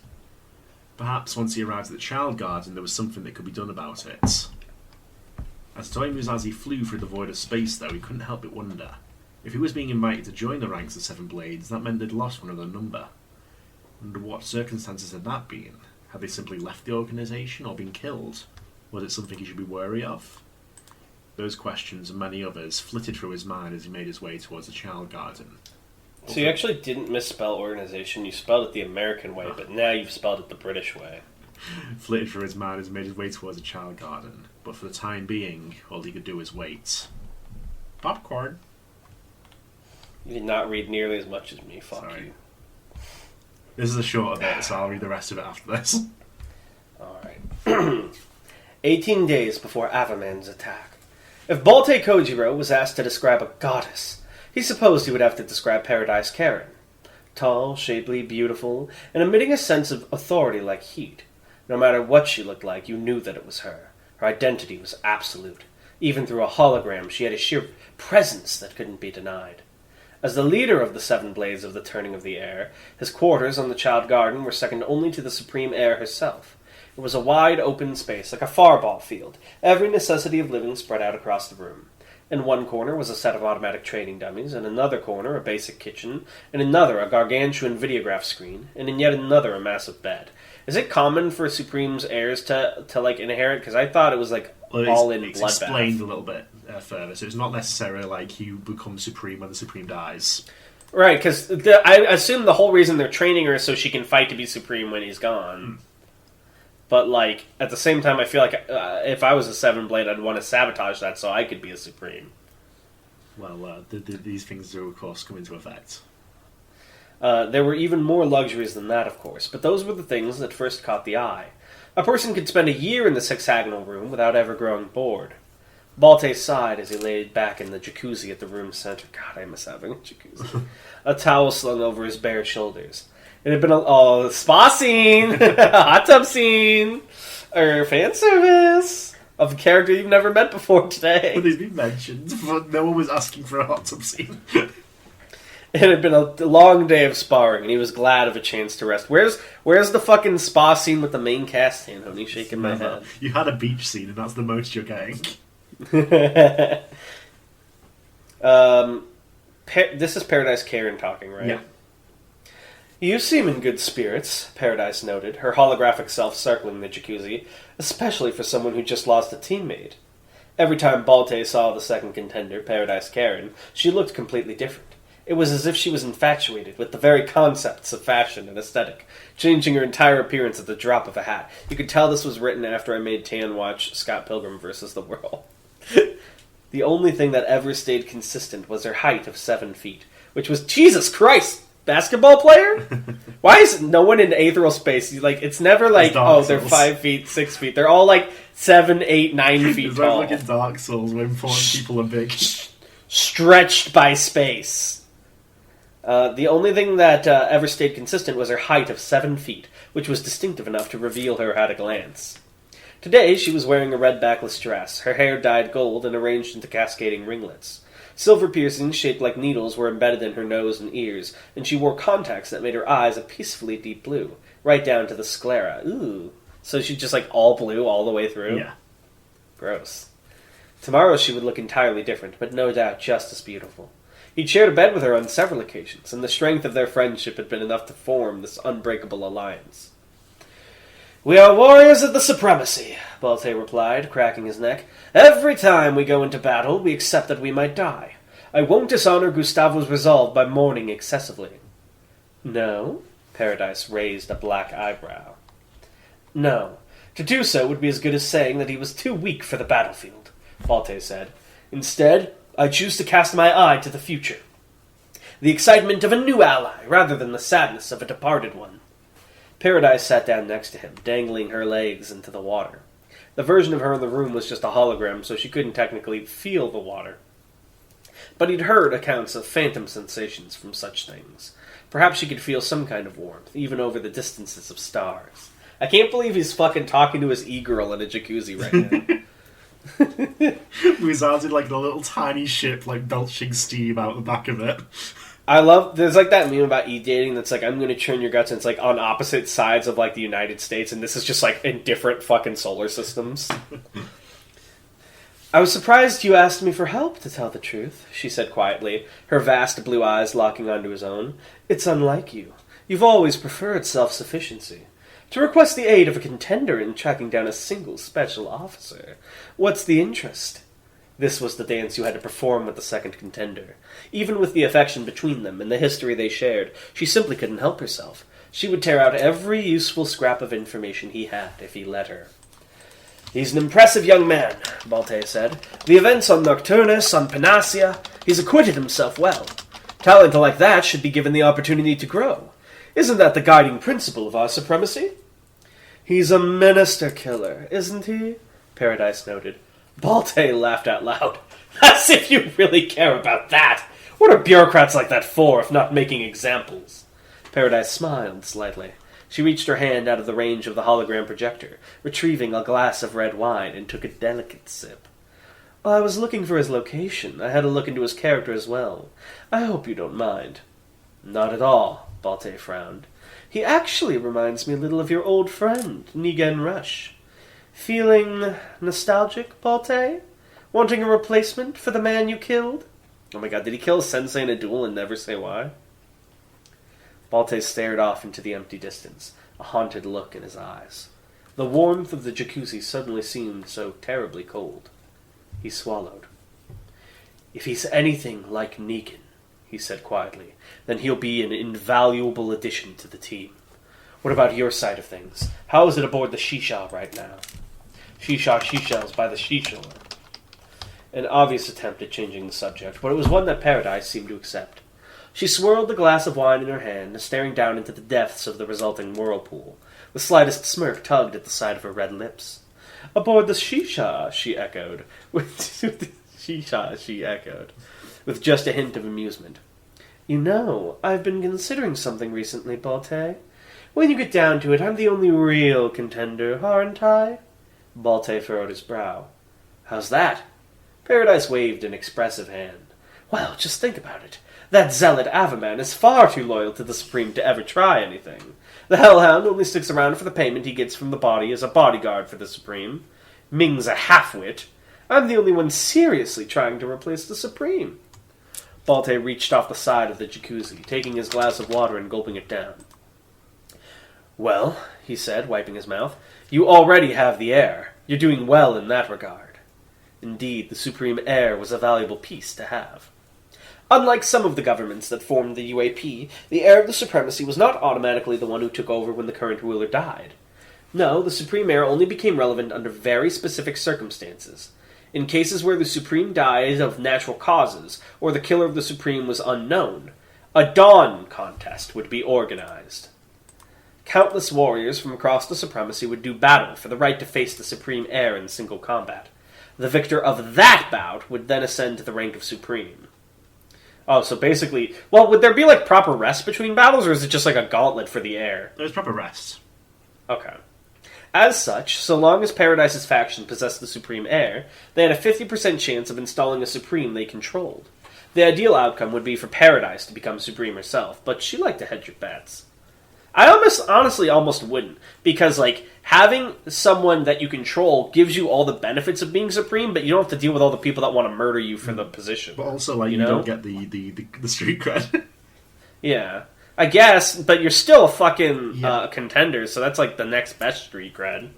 Perhaps once he arrived at the Child Garden, there was something that could be done about it. As Toy Musashi flew through the void of space, though, he couldn't help but wonder. If he was being invited to join the ranks of 7 Blades, that meant they'd lost one of their number. Under what circumstances had that been? Had they simply left the organisation or been killed? Was it something he should be wary of? Those questions and many others flitted through his mind as he made his way towards the Child Garden. So you actually didn't misspell organization, you spelled it the American way, but now you've spelled it the British way. Flitted through his mind as he made his way towards the Child Garden, but for the time being, all he could do was wait. Popcorn. You did not read nearly as much as me, fuck Sorry. you. This is a shorter bit, so I'll read the rest of it after this. Alright. 18 days before Avaman's attack. If Balte Kojiro was asked to describe a goddess, he supposed he would have to describe Paradise Karen. Tall, shapely, beautiful, and emitting a sense of authority like heat. No matter what she looked like, you knew that it was her. Her identity was absolute. Even through a hologram, she had a sheer presence that couldn't be denied. As the leader of the 7 Blades of the Turning of the Air, his quarters on the Child Garden were second only to the Supreme Heir herself. It was a wide open space, like a farball field, every necessity of living spread out across the room. In one corner was a set of automatic trading dummies, in another corner a basic kitchen, in another a gargantuan videograph screen, and in yet another a massive bed. Is it common for Supreme's heirs to like inherit? Because I thought it was like all in bloodbath. It's explained a little bit further, so it's not necessarily like you become Supreme when the Supreme dies. Right, because I assume the whole reason they're training her is so she can fight to be Supreme when he's gone. But, like, at the same time, I feel like if I was a Seven Blade, I'd want to sabotage that so I could be a Supreme. Well, these things do, of course, come into effect. There were even more luxuries than that, of course, but those were the things that first caught the eye. A person could spend a year in this hexagonal room without ever growing bored. Balte sighed as he laid back in the jacuzzi at the room's center. God, I miss having a jacuzzi. A towel slung over his bare shoulders. It had been a spa scene, hot tub scene, or fan service of a character you've never met before today. Well, they've been mentioned, but no one was asking for a hot tub scene. It had been a long day of sparring, and he was glad of a chance to rest. Where's the fucking spa scene with the main cast scene, honey? Shaking my head. You had a beach scene, and that's the most you're getting. This is Paradise Karen talking, right? Yeah. You seem in good spirits, Paradise noted, her holographic self circling the jacuzzi, especially for someone who just lost a teammate. Every time Balte saw the second contender, Paradise Karen, she looked completely different. It was as if she was infatuated with the very concepts of fashion and aesthetic, changing her entire appearance at the drop of a hat. You could tell this was written after I made Tan watch Scott Pilgrim vs. the World. The only thing that ever stayed consistent was her height of 7 feet, which was, Jesus Christ, basketball player? Why is no one in Aetheral Space, like, it's never like, they're 5 feet, 6 feet. They're all like 7, 8, 9 feet tall. It's like in Dark Souls where important people are big. Stretched by space. The only thing that ever stayed consistent was her height of 7 feet, which was distinctive enough to reveal her at a glance. Today, she was wearing a red backless dress, her hair dyed gold and arranged into cascading ringlets. Silver piercings shaped like needles were embedded in her nose and ears, and she wore contacts that made her eyes a peacefully deep blue, right down to the sclera. Ooh. So she's just like all blue all the way through? Yeah. Gross. Tomorrow she would look entirely different, but no doubt just as beautiful. He'd shared a bed with her on several occasions, and the strength of their friendship had been enough to form this unbreakable alliance. "We are warriors of the supremacy," Balte replied, cracking his neck. "Every time we go into battle, we accept that we might die. I won't dishonor Gustavo's resolve by mourning excessively." "No?" Paradise raised a black eyebrow. "No. To do so would be as good as saying that he was too weak for the battlefield," Balte said. "Instead, I choose to cast my eye to the future. The excitement of a new ally, rather than the sadness of a departed one." Paradise sat down next to him, dangling her legs into the water. The version of her in the room was just a hologram, so she couldn't technically feel the water. But he'd heard accounts of phantom sensations from such things. Perhaps she could feel some kind of warmth, even over the distances of stars. I can't believe he's fucking talking to his e-girl in a jacuzzi right now. We sounded like the little tiny ship, like belching steam out the back of it. I love, there's like that meme about e-dating that's like, I'm going to churn your guts, and it's like on opposite sides of like the United States, and this is just like in different fucking solar systems. "I was surprised you asked me for help, to tell the truth," she said quietly, her vast blue eyes locking onto his own. "It's unlike you. You've always preferred self-sufficiency. To request the aid of a contender in tracking down a single special officer. What's the interest?" This was the dance you had to perform with the second contender. Even with the affection between them and the history they shared, she simply couldn't help herself. She would tear out every useful scrap of information he had if he let her. "He's an impressive young man," Balte said. "The events on Nocturnus, on Panacea, he's acquitted himself well. Talent like that should be given the opportunity to grow. Isn't that the guiding principle of our supremacy?" "He's a minister killer, isn't he?" Paradise noted. Balte laughed out loud. "As if you really care about that! What are bureaucrats like that for, if not making examples?" Paradise smiled slightly. She reached her hand out of the range of the hologram projector, retrieving a glass of red wine, and took a delicate sip. "While I was looking for his location, I had a look into his character as well. I hope you don't mind." "Not at all," Balte frowned. He actually reminds me a little of your old friend, Negan Rush. Feeling nostalgic, Balté? Wanting a replacement for the man you killed? Oh my god, did he kill Sensei in a duel and never say why? Balté stared off into the empty distance, a haunted look in his eyes. The warmth of the jacuzzi suddenly seemed so terribly cold. He swallowed. If he's anything like Negan, he said quietly, then he'll be an invaluable addition to the team. What about your side of things? How is it aboard the Shisha right now? Shisha's by the seashore. An obvious attempt at changing the subject, but it was one that Paradise seemed to accept. She swirled the glass of wine in her hand, staring down into the depths of the resulting whirlpool. The slightest smirk tugged at the side of her red lips. Aboard the Shisha, she echoed. With just a hint of amusement. You know, I've been considering something recently, Balté. When you get down to it, I'm the only real contender, aren't I? Balté furrowed his brow. How's that? Paradise waved an expressive hand. Well, just think about it. That zealot Avaman is far too loyal to the Supreme to ever try anything. The Hellhound only sticks around for the payment he gets from the body as a bodyguard for the Supreme. Ming's a half-wit. I'm the only one seriously trying to replace the Supreme. Balté reached off the side of the jacuzzi, taking his glass of water and gulping it down. Well, he said, wiping his mouth, you already have the heir. You're doing well in that regard. Indeed, the Supreme Heir was a valuable piece to have. Unlike some of the governments that formed the UAP, the heir of the supremacy was not automatically the one who took over when the current ruler died. No, the Supreme Heir only became relevant under very specific circumstances. In cases where the Supreme died of natural causes, or the killer of the Supreme was unknown, a dawn contest would be organized. Countless warriors from across the supremacy would do battle for the right to face the Supreme Heir in single combat. The victor of that bout would then ascend to the rank of Supreme. Oh, so basically... Well, would there be, like, proper rest between battles, or is it just like a gauntlet for the heir? There's proper rest. Okay. As such, so long as Paradise's faction possessed the Supreme Heir, they had a 50% chance of installing a Supreme they controlled. The ideal outcome would be for Paradise to become Supreme herself, but she liked to hedge her bets. I honestly almost wouldn't, because, like, having someone that you control gives you all the benefits of being Supreme, but you don't have to deal with all the people that want to murder you for the position. But also, like, you don't get the street cred. Yeah. I guess, but you're still a fucking contender, so that's, like, the next best street cred.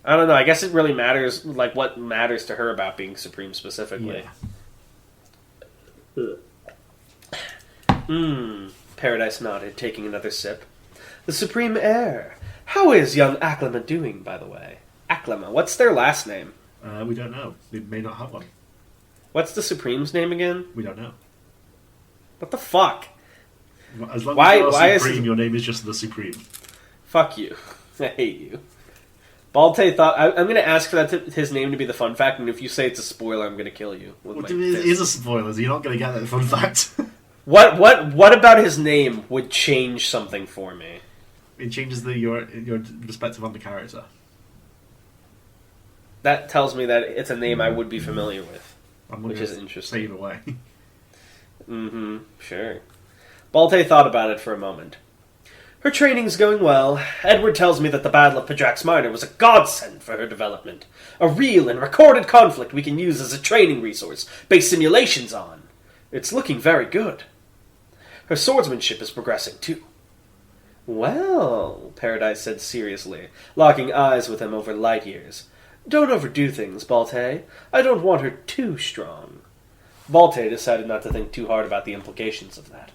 I don't know, I guess it really matters, like, what matters to her about being Supreme specifically. Yeah. Paradise nodded, taking another sip. The Supreme Heir. How is young Acclama doing, by the way? Acclama. What's their last name? We don't know. We may not have one. What's the Supreme's name again? We don't know. What the fuck? As long as you're Supreme, your name is just the Supreme. Fuck you. I hate you. Balté thought... I'm going to ask for his name to be the fun fact, and if you say it's a spoiler, I'm going to kill you. It is a spoiler, so you're not going to get that fun fact. What about his name would change something for me? It changes your perspective on the character. That tells me that it's a name I would be familiar with, which is interesting. Say either way. Sure. Balté thought about it for a moment. Her training's going well. Edward tells me that the Battle of Padrax Minor was a godsend for her development. A real and recorded conflict we can use as a training resource, base simulations on. It's looking very good. Her swordsmanship is progressing, too. Well, Paradise said seriously, locking eyes with him over light years. Don't overdo things, Balté. I don't want her too strong. Balté decided not to think too hard about the implications of that.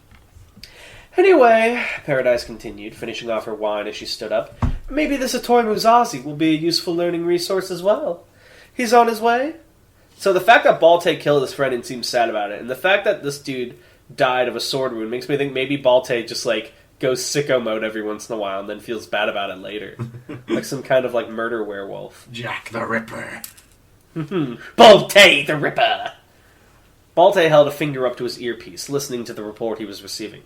Anyway, Paradise continued, finishing off her wine as she stood up, maybe this Atoy Muzazi will be a useful learning resource as well. He's on his way? So the fact that Balté killed his friend and seems sad about it, and the fact that this dude died of a sword wound makes me think maybe Balté just, like, goes sicko mode every once in a while and then feels bad about it later. Like some kind of, like, murder werewolf. Jack the Ripper. Balté the Ripper! Balté held a finger up to his earpiece, listening to the report he was receiving.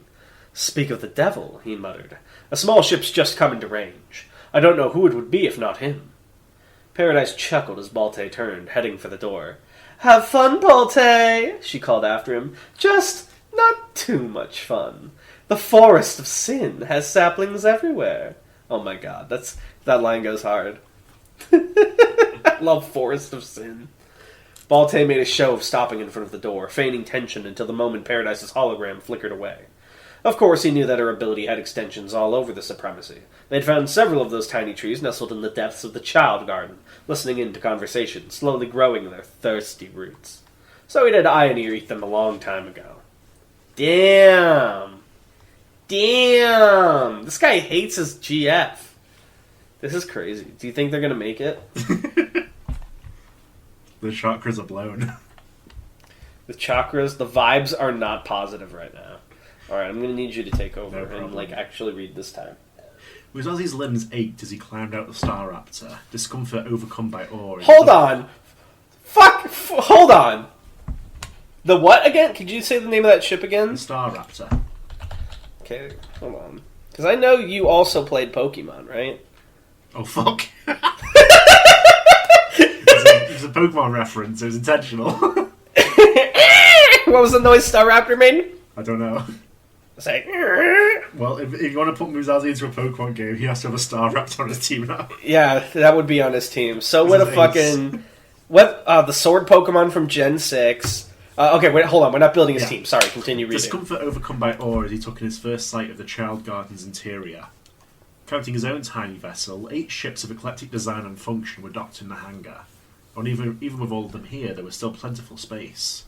Speak of the devil, he muttered. A small ship's just come into range. I don't know who it would be if not him. Paradise chuckled as Balté turned, heading for the door. Have fun, Balté, she called after him. Just not too much fun. The forest of sin has saplings everywhere. Oh my god, that line goes hard. I love Forest of Sin. Balté made a show of stopping in front of the door, feigning tension until the moment Paradise's hologram flickered away. Of course, he knew that her ability had extensions all over the supremacy. They'd found several of those tiny trees nestled in the depths of the child garden, listening in to conversation, slowly growing their thirsty roots. So he'd had eye and ear eat them a long time ago. Damn! This guy hates his GF. This is crazy. Do you think they're gonna make it? The chakras are blown. The chakras, the vibes are not positive right now. Alright, I'm gonna need you to take over and, actually read this time. Musazi's limbs ached as he climbed out the Star Raptor, discomfort overcome by awe. Hold on! Hold on! The what again? Could you say the name of that ship again? The Star Raptor. Okay, hold on. Because I know you also played Pokemon, right? Oh, fuck. It's a Pokemon reference. It was intentional. What was the noise Star Raptor made? I don't know. It's like... Well, if you want to put Musazi into a Pokemon game, he has to have a Star Raptor on his team now. Yeah, that would be on his team. So what a fucking... the sword Pokemon from Gen 6... okay, wait, hold on. We're not building his team. Sorry, continue reading. Discomfort overcome by awe as he took in his first sight of the child garden's interior. Counting his own tiny vessel, 8 ships of eclectic design and function were docked in the hangar. And even with all of them here, there was still plentiful space.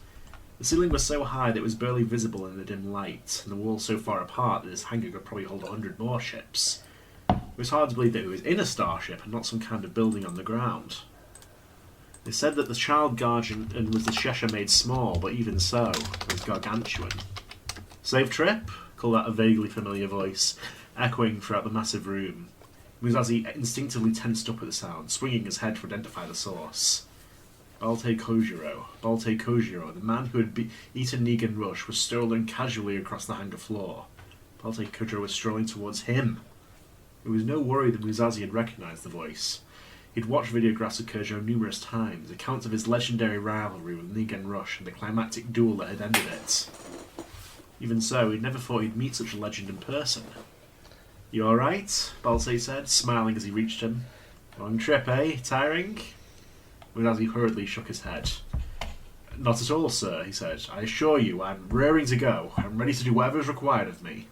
The ceiling was so high that it was barely visible in the dim light, and the walls so far apart that this hangar could probably hold 100 more ships. It was hard to believe that it was in a starship and not some kind of building on the ground. They said that the child guardian was the Cheshire made small, but even so, it was gargantuan. Safe trip? Called out a vaguely familiar voice, echoing throughout the massive room. Musashi instinctively tensed up at the sound, swinging his head to identify the source. Balté Kojiro, the man who had eaten Negan Rush, was strolling casually across the hangar floor. Balté Kojiro was strolling towards him. There was no worry that Musashi had recognised the voice. He'd watched videographs of Kojiro numerous times, accounts of his legendary rivalry with Negan Rush and the climactic duel that had ended it. Even so, he'd never thought he'd meet such a legend in person. "You alright?" Balté said, smiling as he reached him. "Long trip, eh? Tiring?" Musashi hurriedly shook his head. "Not at all, sir," he said. "I assure you, I'm raring to go. I'm ready to do whatever is required of me."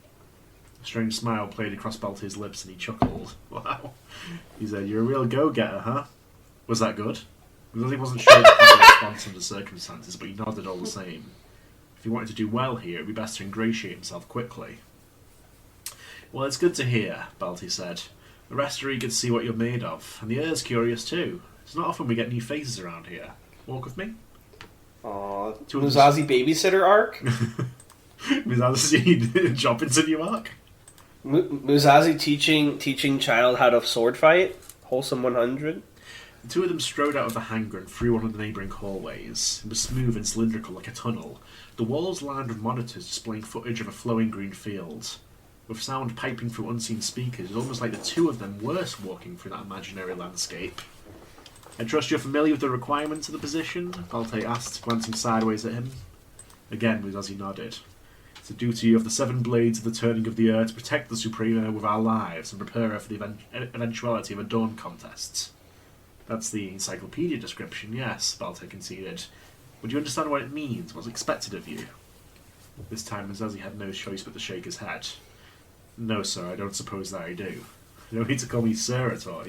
A strange smile played across Balté's lips and he chuckled. "Wow." He said, "You're a real go-getter, huh? Was that good?" Musashi wasn't sure how to respond under circumstances, but he nodded all the same. If he wanted to do well here, it would be best to ingratiate himself quickly. "Well, it's good to hear," Balté said. "The rest are eager to see what you're made of, and the air's curious too. It's not often we get new faces around here. Walk with me?" Aww. Musashi babysitter arc? Musashi jump into new arc? Musashi teaching child how to sword fight? Wholesome 100? The two of them strode out of the hangar and through one of the neighbouring hallways. It was smooth and cylindrical like a tunnel. The walls lined with monitors displaying footage of a flowing green field. With sound piping through unseen speakers, it was almost like the two of them were walking through that imaginary landscape. "I trust you're familiar with the requirements of the position?" Balté asked, glancing sideways at him. Again, Musashi nodded. "It's the duty of the 7 blades of the turning of the earth to protect the Suprema with our lives and prepare her for the eventuality of a dawn contest." "That's the encyclopedia description, yes," Balté conceded. "Would you understand what it means? What's expected of you?" This time, Musashi had no choice but to shake his head. "No, sir, I don't suppose that I do. You don't need to call me sir at all.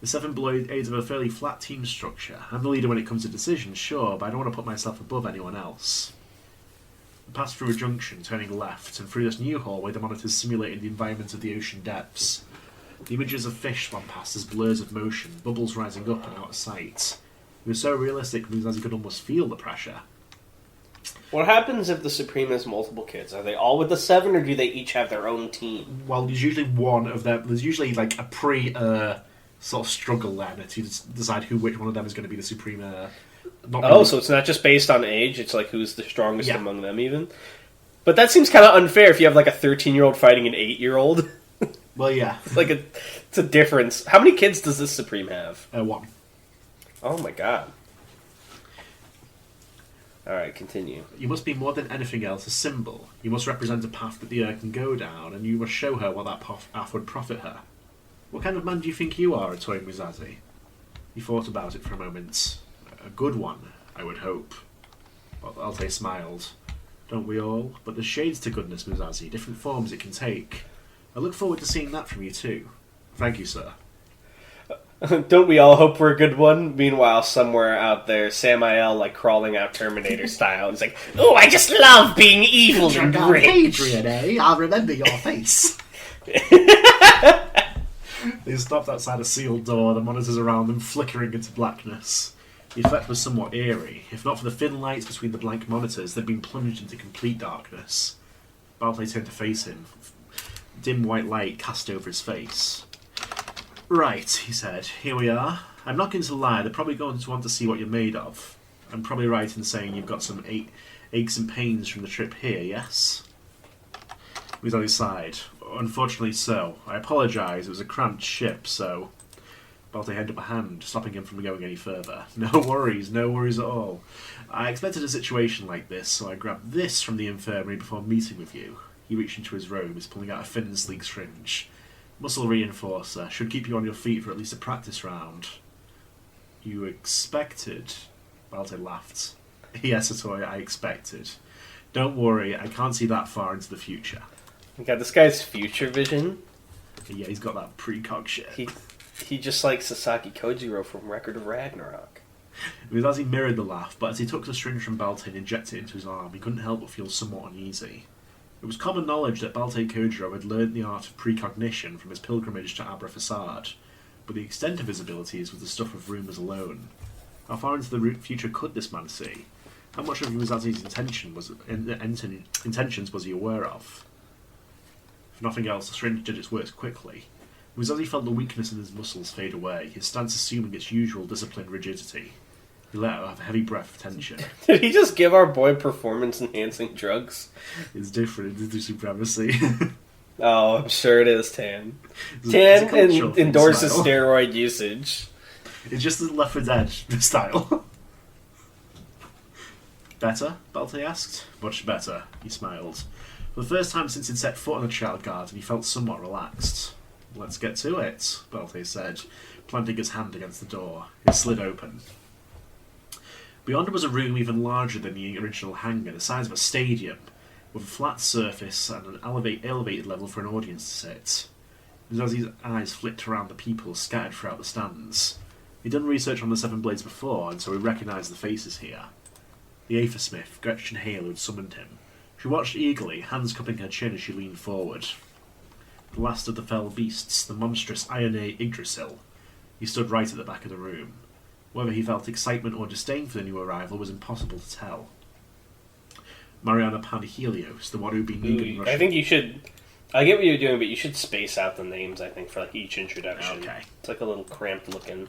The 7 blades of a fairly flat team structure. I'm the leader when it comes to decisions, sure, but I don't want to put myself above anyone else." They passed through a junction, turning left, and through this new hallway the monitors simulated the environment of the ocean depths. The images of fish swam past as blurs of motion, bubbles rising up and out of sight. It was so realistic Musashi could almost feel the pressure. What happens if the Supreme has multiple kids? Are they all with the 7, or do they each have their own team? Well, there's usually one of them. There's usually like a sort of struggle then to decide which one of them is going to be the Supreme. So it's not just based on age, it's like who's the strongest among them even? But that seems kind of unfair if you have like a 13-year-old fighting an 8-year-old. Well, yeah. It's a difference. How many kids does this Supreme have? 1. Oh my god. Alright, continue. You must be more than anything else a symbol. You must represent a path that the Earth can go down, and you must show her what that path would profit her. What kind of man do you think you are, Atoy Musashi? He thought about it for a moment. A good one, I would hope. Altair smiled. Don't we all? But there's shades to goodness, Musashi, different forms it can take. I look forward to seeing that from you too. Thank you, sir. Don't we all hope we're a good one? Meanwhile, somewhere out there, Samael, like, crawling out Terminator style. He's like, oh, I just love being evil and rich. Adrian, eh? I'll remember your face. They stopped outside a sealed door, the monitors around them flickering into blackness. The effect was somewhat eerie. If not for the thin lights between the blank monitors, they'd been plunged into complete darkness. Barclay turned to face him. Dim white light cast over his face. Right, he said. Here we are. I'm not going to lie, they're probably going to want to see what you're made of. I'm probably right in saying you've got some aches and pains from the trip here, yes? He was on his side. Unfortunately so. I apologise, it was a cramped ship, so... Balti held up a hand, stopping him from going any further. No worries at all. I expected a situation like this, so I grabbed this from the infirmary before meeting with you. He reached into his robes, pulling out a thin and sleek syringe. Muscle reinforcer. Should keep you on your feet for at least a practice round. You expected? Balti laughed. Yes, Atoy, I expected. Don't worry, I can't see that far into the future. God, this guy's future vision. Yeah, he's got that precog shit. He just like Sasaki Kojiro from Record of Ragnarok. It was as he mirrored the laugh, but as he took the syringe from Balti and injected it into his arm, he couldn't help but feel somewhat uneasy. It was common knowledge that Balti Kojiro had learned the art of precognition from his pilgrimage to Abra Fassad, but the extent of his abilities was the stuff of rumours alone. How far into the future could this man see? How much of Musashi's intentions was he aware of? If nothing else, the syringe did its work quickly. Musashi felt the weakness in his muscles fade away, his stance assuming its usual disciplined rigidity. He let out a heavy breath of tension. Did he just give our boy performance-enhancing drugs? It's different, it's supremacy. Oh, I'm sure it is, Tan. Tan endorses steroid usage. It's just the Left 4 Dead style. Better? Balti asked. Much better, he smiled. For the first time since he'd set foot on the child garden, he felt somewhat relaxed. Let's get to it, Balti said, planting his hand against the door. It slid open. Beyond was a room even larger than the original hangar, the size of a stadium, with a flat surface and an elevated level for an audience to sit. Musashi's eyes flicked around the people scattered throughout the stands. He'd done research on the Seven Blades before, and so he recognised the faces here. The Aethersmith, Gretchen Hale, had summoned him. She watched eagerly, hands cupping her chin as she leaned forward. The last of the fell beasts, the monstrous Ione Yggdrasil. He stood right at the back of the room. Whether he felt excitement or disdain for the new arrival was impossible to tell. Mariana Panhelios, the one who'd been Negan Russian... I think you should... I get what you're doing, but you should space out the names, I think, for like each introduction. Okay. It's like a little cramped looking.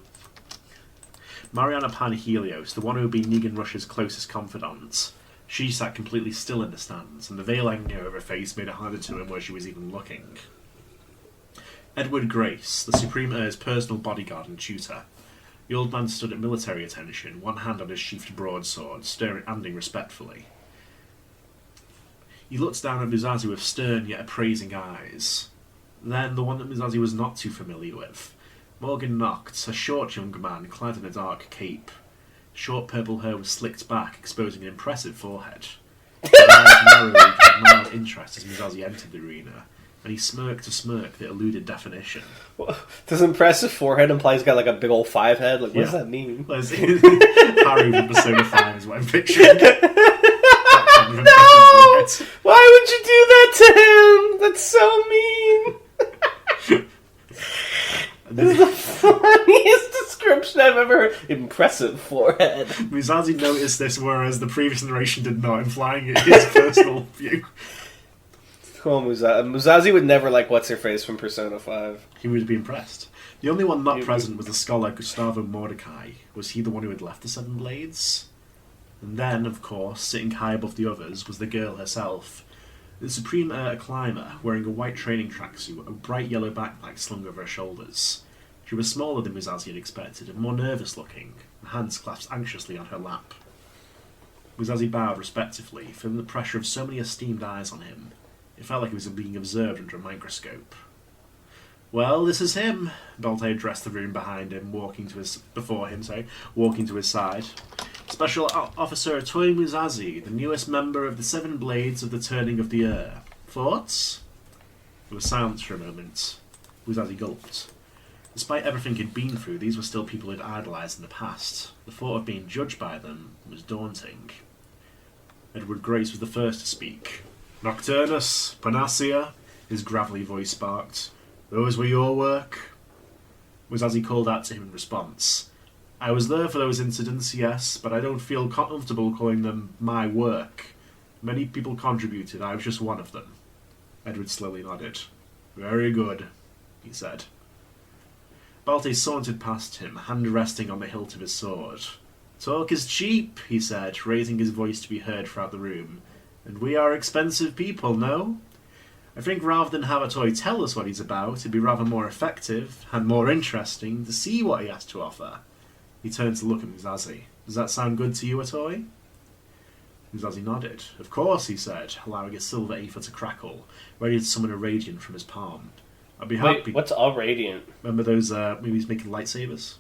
Mariana Panhelios, the one who had been Negan Rush's closest confidant. She sat completely still in the stands, and the veil hanging over her face made it harder to him where she was even looking. Edward Grace, the Supreme Heir's personal bodyguard and tutor. The old man stood at military attention, one hand on his sheathed broadsword, standing respectfully. He looked down at Musashi with stern yet appraising eyes. Then the one that Musashi was not too familiar with. Morgan Noct, a short young man clad in a dark cape. Short purple hair was slicked back, exposing an impressive forehead. His eyes narrowed with mild interest as Musashi entered the arena, and he smirked a smirk that eluded definition. Does impressive forehead imply he's got like a big old 5 head? Like, what does that mean? Harry from Persona 5 is what I'm picturing. No! Why would you do that to him? That's so mean. This is the funniest description I've ever heard. Impressive forehead. Musashi noticed this, whereas the previous narration did not, implying it his personal view. Oh, Musashi would never like what's-her-face from Persona 5. He would be impressed. The only one not present was the scholar Gustavo Mordecai. Was he the one who had left the Seven Blades? And then, of course, sitting high above the others, was the girl herself. The Supreme Heir climber, wearing a white training tracksuit, a bright yellow backpack slung over her shoulders. She was smaller than Musashi had expected, and more nervous looking, her hands clasped anxiously on her lap. Musashi bowed respectfully, feeling the pressure of so many esteemed eyes on him. It felt like he was being observed under a microscope. Well, this is him. Belte addressed the room behind him, walking to his side. Special Officer Toi Musashi, the newest member of the Seven Blades of the Turning of the Air. Thoughts? There was silence for a moment. Musashi gulped. Despite everything he'd been through, these were still people he'd idolised in the past. The thought of being judged by them was daunting. Edward Grace was the first to speak. Nocturnus, Panacea, his gravelly voice sparked. Those were your work? Musashi called out to him in response. I was there for those incidents, yes, but I don't feel comfortable calling them my work. Many people contributed, I was just one of them. Edward slowly nodded. Very good, he said. Belte sauntered past him, hand resting on the hilt of his sword. Talk is cheap, he said, raising his voice to be heard throughout the room. And we are expensive people, no? I think rather than have a toy tell us what he's about, it'd be rather more effective and more interesting to see what he has to offer. He turned to look at Musashi. Does that sound good to you, Atoy? Musashi nodded. Of course, he said, allowing his silver aether to crackle, ready to summon a radiant from his palm. I'd be happy. Wait, what's a radiant? Remember those movies making lightsabers?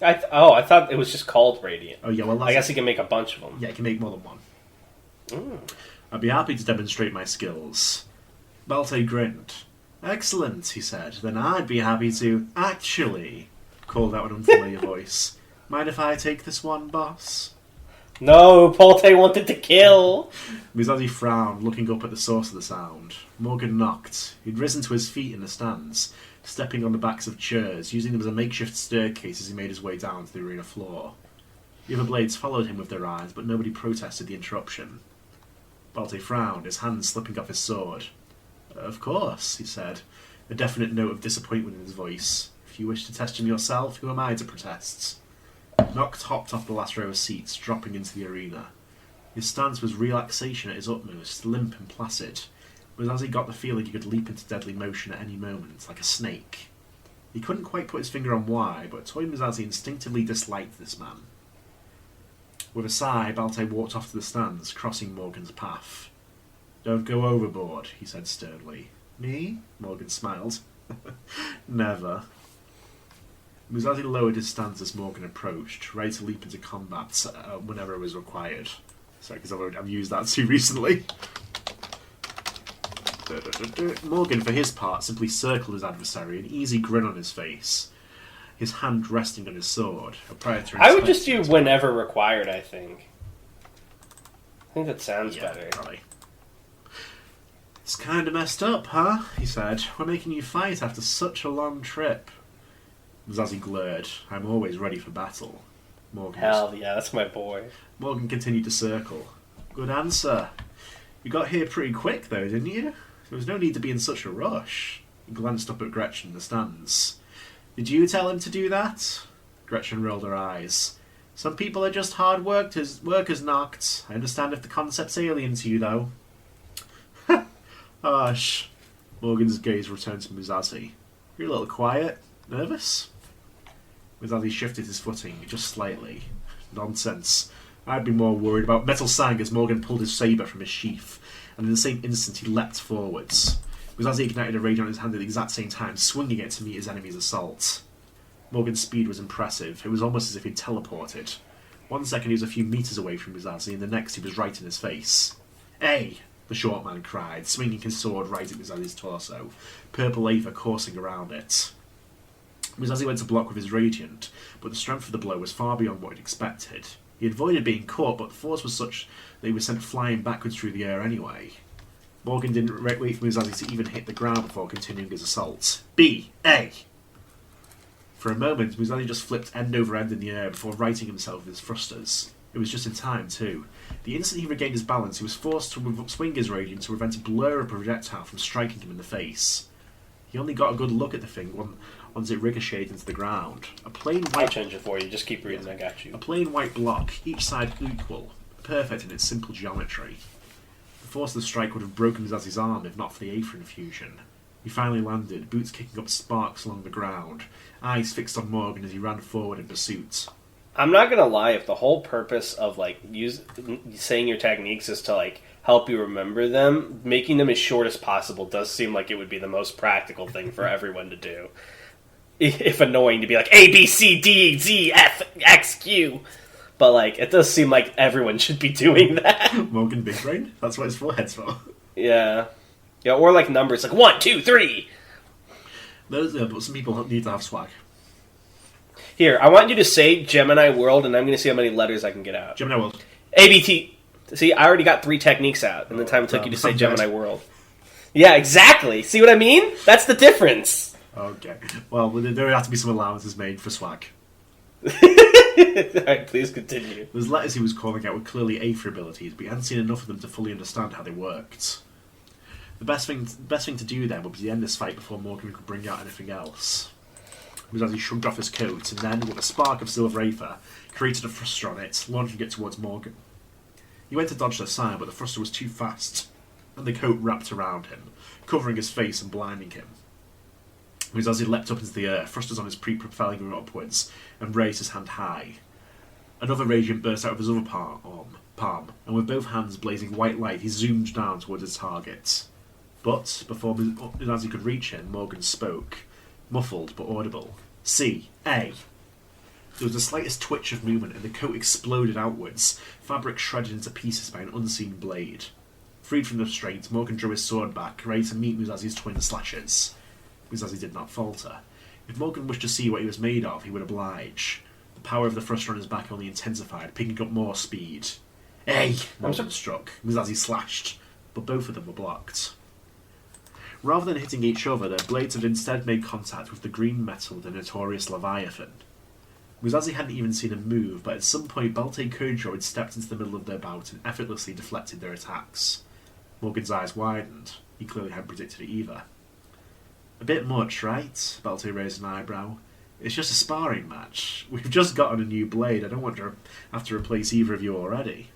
I thought it was just called radiant. Oh yeah, well I guess he can make a bunch of them. Yeah, he can make more than one. Mm. I'd be happy to demonstrate my skills. Belte grinned. Excellent, he said. Then I'd be happy to... Actually, called out an unfamiliar voice. Mind if I take this one, boss? No, Belte wanted to kill! Musashi frowned, looking up at the source of the sound. Morgan knocked. He'd risen to his feet in the stands, stepping on the backs of chairs, using them as a makeshift staircase as he made his way down to the arena floor. The other blades followed him with their eyes, but nobody protested the interruption. Belte frowned, his hand slipping off his sword. Of course, he said, a definite note of disappointment in his voice. If you wish to test him yourself, who am I to protest? Noct hopped off the last row of seats, dropping into the arena. His stance was relaxation at his utmost, limp and placid, but as he got the feeling he could leap into deadly motion at any moment, like a snake. He couldn't quite put his finger on why, but Toi Musashi instinctively disliked this man. With a sigh, Belte walked off to the stands, crossing Morgan's path. Don't go overboard, he said sternly. Me? Morgan smiled. Never. Musashi lowered his stance as Morgan approached, ready to leap into combat whenever it was required. Sorry, because I've used that too recently. Morgan, for his part, simply circled his adversary, an easy grin on his face, his hand resting on his sword. I would just do whenever required, I think. I think that sounds better. Probably. It's kind of messed up, huh? He said. We're making you fight after such a long trip. Musashi glared. I'm always ready for battle. Hell yeah, that's my boy. Morgan continued to circle. Good answer. You got here pretty quick, though, didn't you? There was no need to be in such a rush. He glanced up at Gretchen in the stands. Did you tell him to do that? Gretchen rolled her eyes. Some people are just hard workers, Noct. I understand if the concept's alien to you, though. Hush. Morgan's gaze returned to Musashi. You're a little quiet. Nervous? Musashi shifted his footing, just slightly. Nonsense. I'd be more worried about Metal sang as Morgan pulled his sabre from his sheath, and in the same instant he leapt forwards. Musashi ignited a radiant on his hand at the exact same time, swinging it to meet his enemy's assault. Morgan's speed was impressive. It was almost as if he'd teleported. 1 second he was a few metres away from Musashi, and the next he was right in his face. Hey! The short man cried, swinging his sword right at Musashi's torso, purple aether coursing around it. Musashi went to block with his radiant, but the strength of the blow was far beyond what he'd expected. He avoided being caught, but the force was such that he was sent flying backwards through the air anyway. Morgan didn't wait for Musashi to even hit the ground before continuing his assault. B! A! For a moment, Musashi just flipped end over end in the air before righting himself with his thrusters. It was just in time, too. The instant he regained his balance, he was forced to swing his radiant to prevent a blur of projectile from striking him in the face. He only got a good look at the thing once it ricocheted into the ground. A plain white... I'll change it for you. Just keep reading, I got you. A plain white block, each side equal, perfect in its simple geometry. The force of the strike would have broken Musashi's arm if not for the aether infusion. He finally landed, boots kicking up sparks along the ground, eyes fixed on Morgan as he ran forward in pursuit. I'm not gonna lie, if the whole purpose of, like, saying your techniques is to, like, help you remember them, making them as short as possible does seem like it would be the most practical thing for everyone to do. If annoying to be like, A, B, C, D, Z, F, X, Q. But, like, it does seem like everyone should be doing that. Morgan Big Brain? That's what his forehead's for. Yeah. Yeah, or, like, numbers, like 1, 2, 3. But some people need to have swag. Here, I want you to say Gemini World, and I'm going to see how many letters I can get out. Gemini World. ABT. See, I already got 3 techniques out in the time it took you to say Gemini World. Yeah, exactly. See what I mean? That's the difference. Okay. Well, there have to be some allowances made for swag. Alright, please continue. Those letters he was calling out were clearly Aether abilities, but he hadn't seen enough of them to fully understand how they worked. The best thing to do then would be to end this fight before Morgan could bring out anything else. It was as he shrugged off his coat, and then, with a spark of silver Aether, created a thruster on it, launching it towards Morgan. He went to dodge the sign, but the thruster was too fast, and the coat wrapped around him, covering his face and blinding him. It was as he leapt up into the air, thrusters on his propelling him upwards, and raised his hand high. Another radiant burst out of his other palm, and with both hands blazing white light, he zoomed down towards his target. But, before Musashi could reach him, Morgan spoke, muffled but audible. C. A. There was the slightest twitch of movement, and the coat exploded outwards, fabric shredded into pieces by an unseen blade. Freed from the restraint, Morgan drew his sword back, ready to meet Musashi's twin slashes. Musashi did not falter. If Morgan wished to see what he was made of, he would oblige. The power of the thruster on his back only intensified, picking up more speed. Hey! Morgan struck. Musashi slashed, but both of them were blocked. Rather than hitting each other, their blades had instead made contact with the green metal of the notorious Leviathan. Musashi hadn't even seen him move, but at some point Balte Kojo had stepped into the middle of their bout and effortlessly deflected their attacks. Morgan's eyes widened. He clearly hadn't predicted it either. A bit much, right? Balte raised an eyebrow. It's just a sparring match. We've just gotten a new blade. I don't want to have to replace either of you already.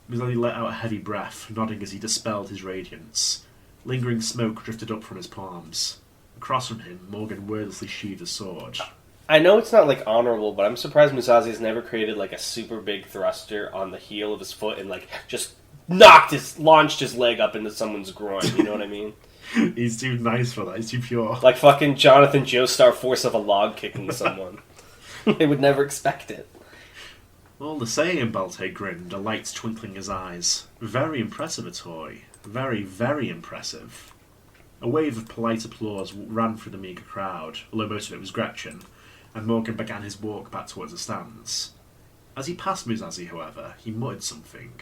Musashi let out a heavy breath, nodding as he dispelled his radiance. Lingering smoke drifted up from his palms. Across from him, Morgan wordlessly sheathed a sword. I know it's not, like, honorable, but I'm surprised Musashi's never created, like, a super big thruster on the heel of his foot and, like, just launched his leg up into someone's groin, you know what I mean? He's too nice for that, he's too pure. Like fucking Jonathan Joestar force of a log kicking someone. They would never expect it. All the same, Balte grinned, a light twinkling in his eyes. Very impressive, Atoy. Very, very impressive. A wave of polite applause ran through the meagre crowd, although most of it was Gretchen, and Morgan began his walk back towards the stands. As he passed Musashi, however, he muttered something.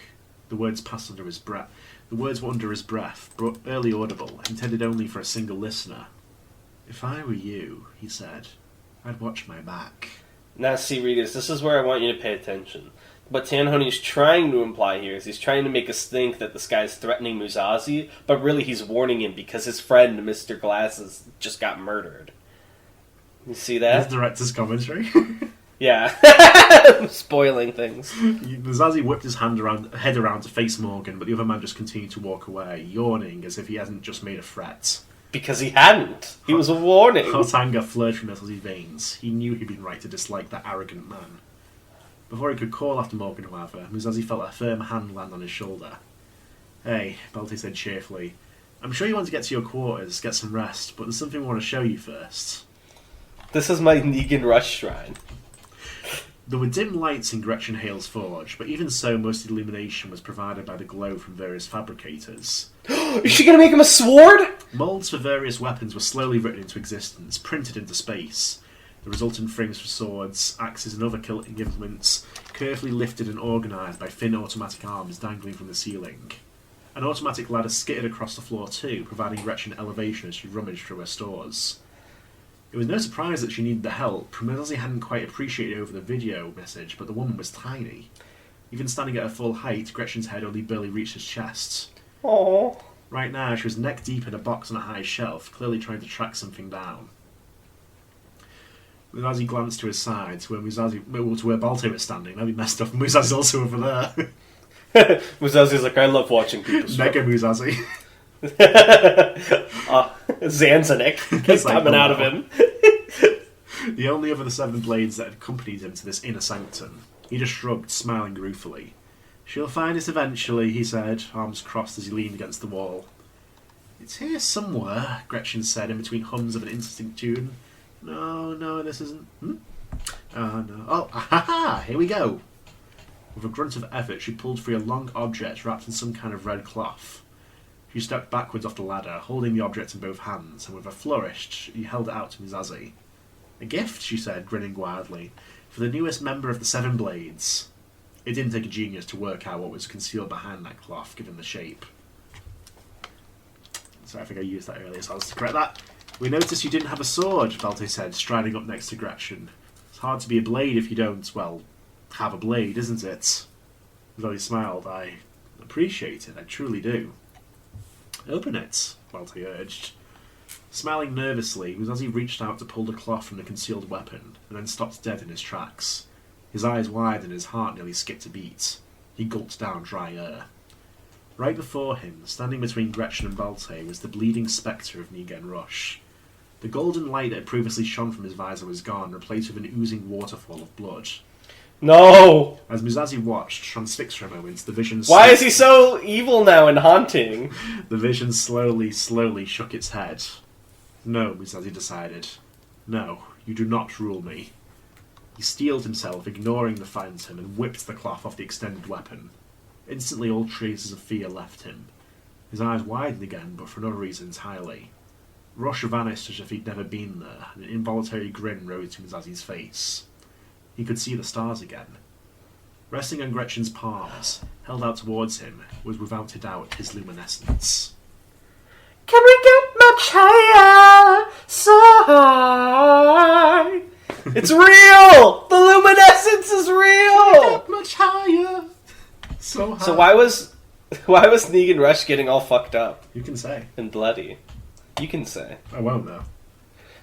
The words passed under his breath. The words were under his breath, but barely audible, intended only for a single listener. If I were you, he said, I'd watch my back. Now, see, readers, this is where I want you to pay attention. What Tanhony's trying to imply here is he's trying to make us think that this guy's threatening Musashi, but really he's warning him because his friend, Mr. Glasses, just got murdered. You see that? His director's commentary. Yeah. Spoiling things. Musashi whipped his head around to face Morgan, but the other man just continued to walk away, yawning as if he hadn't just made a threat. Because he hadn't. He was a warning. Hot anger flowed from Musashi veins. He knew he'd been right to dislike that arrogant man. Before he could call after Morgan, however, Musashi felt a firm hand land on his shoulder. Hey, Balte said cheerfully. I'm sure you want to get to your quarters, get some rest, but there's something I want to show you first. This is my Negan Rush shrine. There were dim lights in Gretchen Hale's forge, but even so, most of the illumination was provided by the glow from various fabricators. Is she going to make him a sword? Molds for various weapons were slowly written into existence, printed into space. The resultant frames for swords, axes and other killing implements, carefully lifted and organised by thin automatic arms dangling from the ceiling. An automatic ladder skittered across the floor too, providing Gretchen elevation as she rummaged through her stores. It was no surprise that she needed the help. Musashi hadn't quite appreciated over the video message, but the woman was tiny. Even standing at her full height, Gretchen's head only barely reached his chest. Aww. Right now, she was neck deep in a box on a high shelf, clearly trying to track something down. Musashi glanced to his side, to where Balte was standing. That'd be messed up. Musashi's also over there. Musashi's like, I love watching people struggle. Mega Musashi. Zanzanik is coming out of him. The only other 7 blades that had accompanied him to this inner sanctum. He just shrugged, smiling ruefully. "She'll find us eventually," he said, arms crossed as he leaned against the wall. "It's here somewhere," Gretchen said in between hums of an interesting tune. No, this isn't... Oh, no. Oh, aha! Here we go! With a grunt of effort, she pulled free a long object wrapped in some kind of red cloth. She stepped backwards off the ladder, holding the object in both hands, and with a flourish, she held it out to Musashi. "A gift," she said, grinning wildly, "for the newest member of the 7 Blades." It didn't take a genius to work out what was concealed behind that cloth, given the shape. So I think I used that earlier, so I'll just correct that. "We noticed you didn't have a sword," Valte said, striding up next to Gretchen. "It's hard to be a blade if you don't, well, have a blade, isn't it?" Valte smiled. "I appreciate it, I truly do." "Open it," Valte urged. Smiling nervously, Musashi reached out to pull the cloth from the concealed weapon, and then stopped dead in his tracks. His eyes wide and his heart nearly skipped a beat. He gulped down dry air. Right before him, standing between Gretchen and Valte, was the bleeding spectre of Nigen Rush. The golden light that had previously shone from his visor was gone, replaced with an oozing waterfall of blood. No! As Musashi watched, transfixed for a moment, the vision... Why is he so evil now and haunting? The vision slowly shook its head. "No," Musashi decided. "No, you do not rule me." He steeled himself, ignoring the phantom, and whipped the cloth off the extended weapon. Instantly all traces of fear left him. His eyes widened again, but for another reason entirely. Rush vanished as if he'd never been there, and an involuntary grin rose to Musashi's face. He could see the stars again. Resting on Gretchen's palms, held out towards him, was without a doubt his luminescence. "Can we get much higher? So high!" It's real! The luminescence is real! Get much higher! So high. So why was Negan Rush getting all fucked up You can say. and bloody? You can say. I won't, though.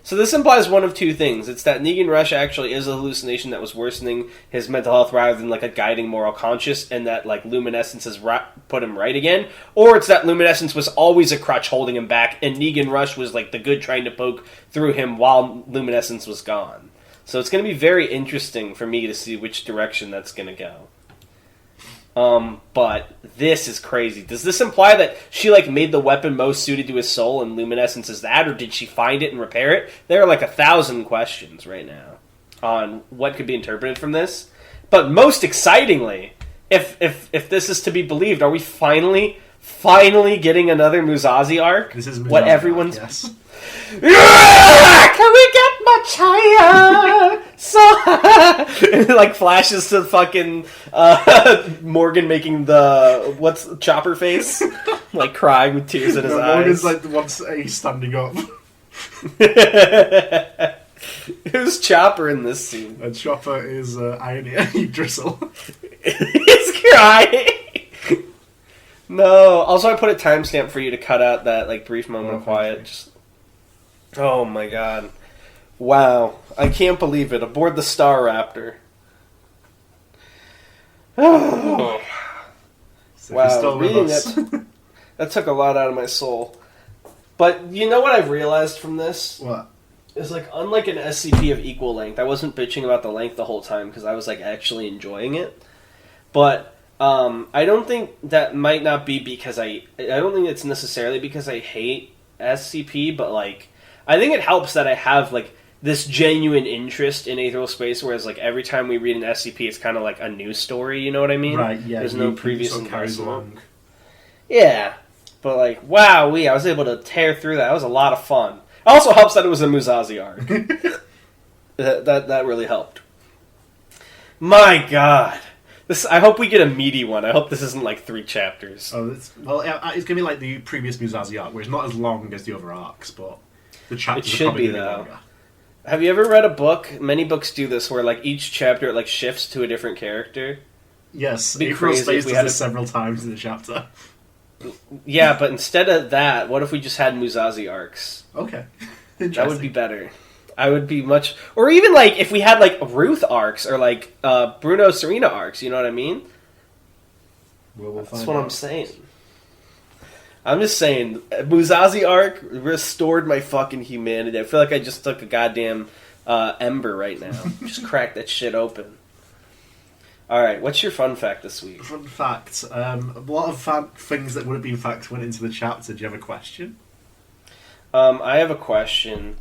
So this implies one of two things. It's that Negan Rush actually is a hallucination that was worsening his mental health rather than like a guiding moral conscience, and that like luminescence has put him right again. Or it's that luminescence was always a crutch holding him back, and Negan Rush was like the good trying to poke through him while luminescence was gone. So it's going to be very interesting for me to see which direction that's going to go. But this is crazy. Does this imply that she like made the weapon most suited to his soul and luminescence is that, or did she find it and repair it? There are like 1,000 questions right now on what could be interpreted from this. But most excitingly, if this is to be believed, are we finally getting another Musashi arc? This is Musashi what everyone's arc, yes. Can we get much higher? So it like flashes to fucking Morgan making the what's chopper face, like crying with tears in his eyes. Morgan's like the one standing up. Who's Chopper in this scene? And Chopper is Iron Drizzle. He's crying. No. Also, I put a timestamp for you to cut out that like brief moment of quiet. Just... Oh my god. Wow. I can't believe it. Aboard the Star Raptor. Oh. So Wow. Reading that took a lot out of my soul. But you know what I've realized from this? What? Is like, unlike an SCP of equal length, I wasn't bitching about the length the whole time because I was like actually enjoying it. But I don't think that might not be because I don't think it's necessarily because I hate SCP, but like I think it helps that I have like this genuine interest in Aetheral Space, whereas like every time we read an SCP, it's kind of like a new story. You know what I mean? Right. Yeah. There's no previous carries investment. along. Yeah, but like wow, I was able to tear through that. That was a lot of fun. It also helps that it was a Musashi arc. that really helped. My God. I hope we get a meaty one. I hope this isn't like 3 chapters. Oh, it's going to be like the previous Musashi arc, which is not as long as the other arcs, but the chapters are probably going to be longer. Have you ever read a book? Many books do this, where like each chapter it like shifts to a different character. Yes, Aetheral Space does this several times in the chapter. Yeah, but instead of that, what if we just had Musashi arcs? Okay, that would be better. I would be much... Or even, like, if we had, like, Ruth arcs, or, like, Bruno Serena arcs, you know what I mean? We'll That's what I'm saying. I'm just saying, Musashi arc restored my fucking humanity. I feel like I just took a goddamn Ember right now. Just crack that shit open. All right, what's your fun fact this week? Fun fact. A lot of things that would have been facts went into the chapter. Do you have a question? I have a question.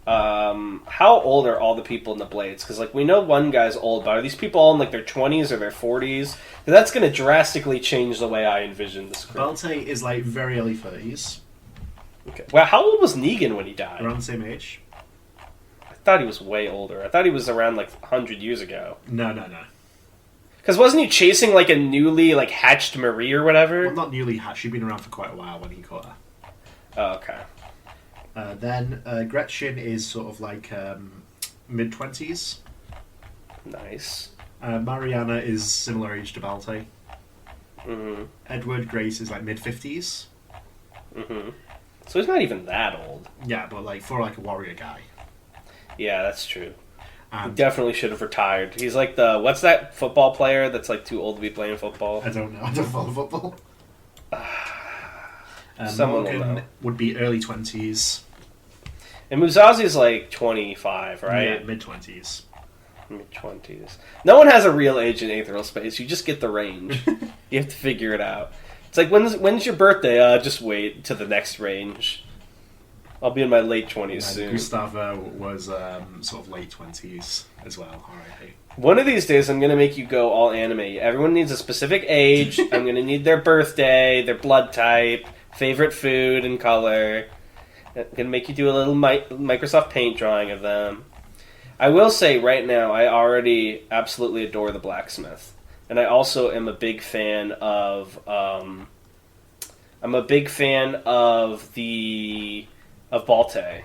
How old are all the people in the Blades? Because, like, we know one guy's old, but are these people all in, like, their 20s or their 40s? That's going to drastically change the way I envision this crew. Belte is, like, very early 30s. Okay. Well, how old was Negan when he died? Around the same age. I thought he was way older. I thought he was around, like, 100 years ago. No. Because wasn't he chasing, like, a newly, like, hatched Marie or whatever? Well, not newly hatched. She'd been around for quite a while when he caught her. Oh, okay. Then Gretchen is sort of like mid-20s. Nice. Mariana is similar age to Belte. Mm-hmm. Edward Grace is like mid-50s. Mm-hmm. So he's not even that old. Yeah, but like for like a warrior guy. Yeah, that's true. He And definitely should have retired. He's like the... What's that football player that's like too old to be playing football? I don't know. I don't follow football. Someone will Morgan know. would be early 20s. And Musazi's like 25, right? Yeah, mid-20s. Mid-20s. No one has a real age in Aetheral Space. You just get the range. You have to figure it out. It's like, when's your birthday? Just wait to the next range. I'll be in my late 20s soon. Gustavo was sort of late 20s as well. R.I.P. One of these days, I'm going to make you go all anime. Everyone needs a specific age. I'm going to need their birthday, their blood type, favorite food and color. I'm going to make you do a little Microsoft Paint drawing of them. I will say right now, I already absolutely adore the blacksmith. And I also am a big fan of... of Balte.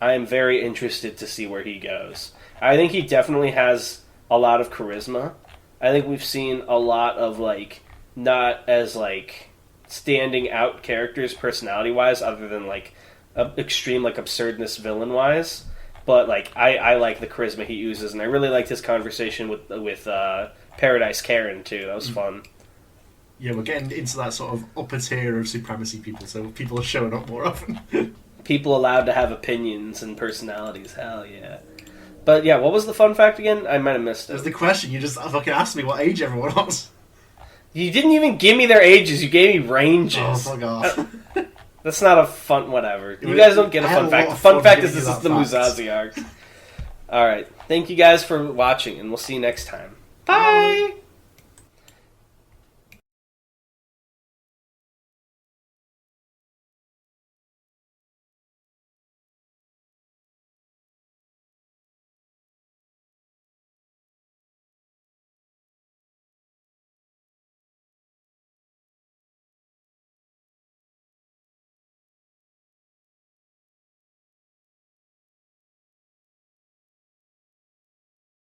I am very interested to see where he goes. I think he definitely has a lot of charisma. I think we've seen a lot of, like, not as, like, standing out characters personality-wise, other than, like, extreme, like, absurdness villain-wise. But, like, I like the charisma he uses, and I really liked his conversation with Paradise Karen, too. That was fun. Yeah, we're getting into that sort of upper tier of supremacy people, so people are showing up more often. People allowed to have opinions and personalities. Hell yeah. But yeah, what was the fun fact again? I might have missed it. That's the question. You just fucking asked me what age everyone was. You didn't even give me their ages. You gave me ranges. Oh, fuck off. That's not a fun whatever. You guys don't get a fun fact. The fun fact is this is the Musazi arc. Alright. Thank you guys for watching, and we'll see you next time. Bye!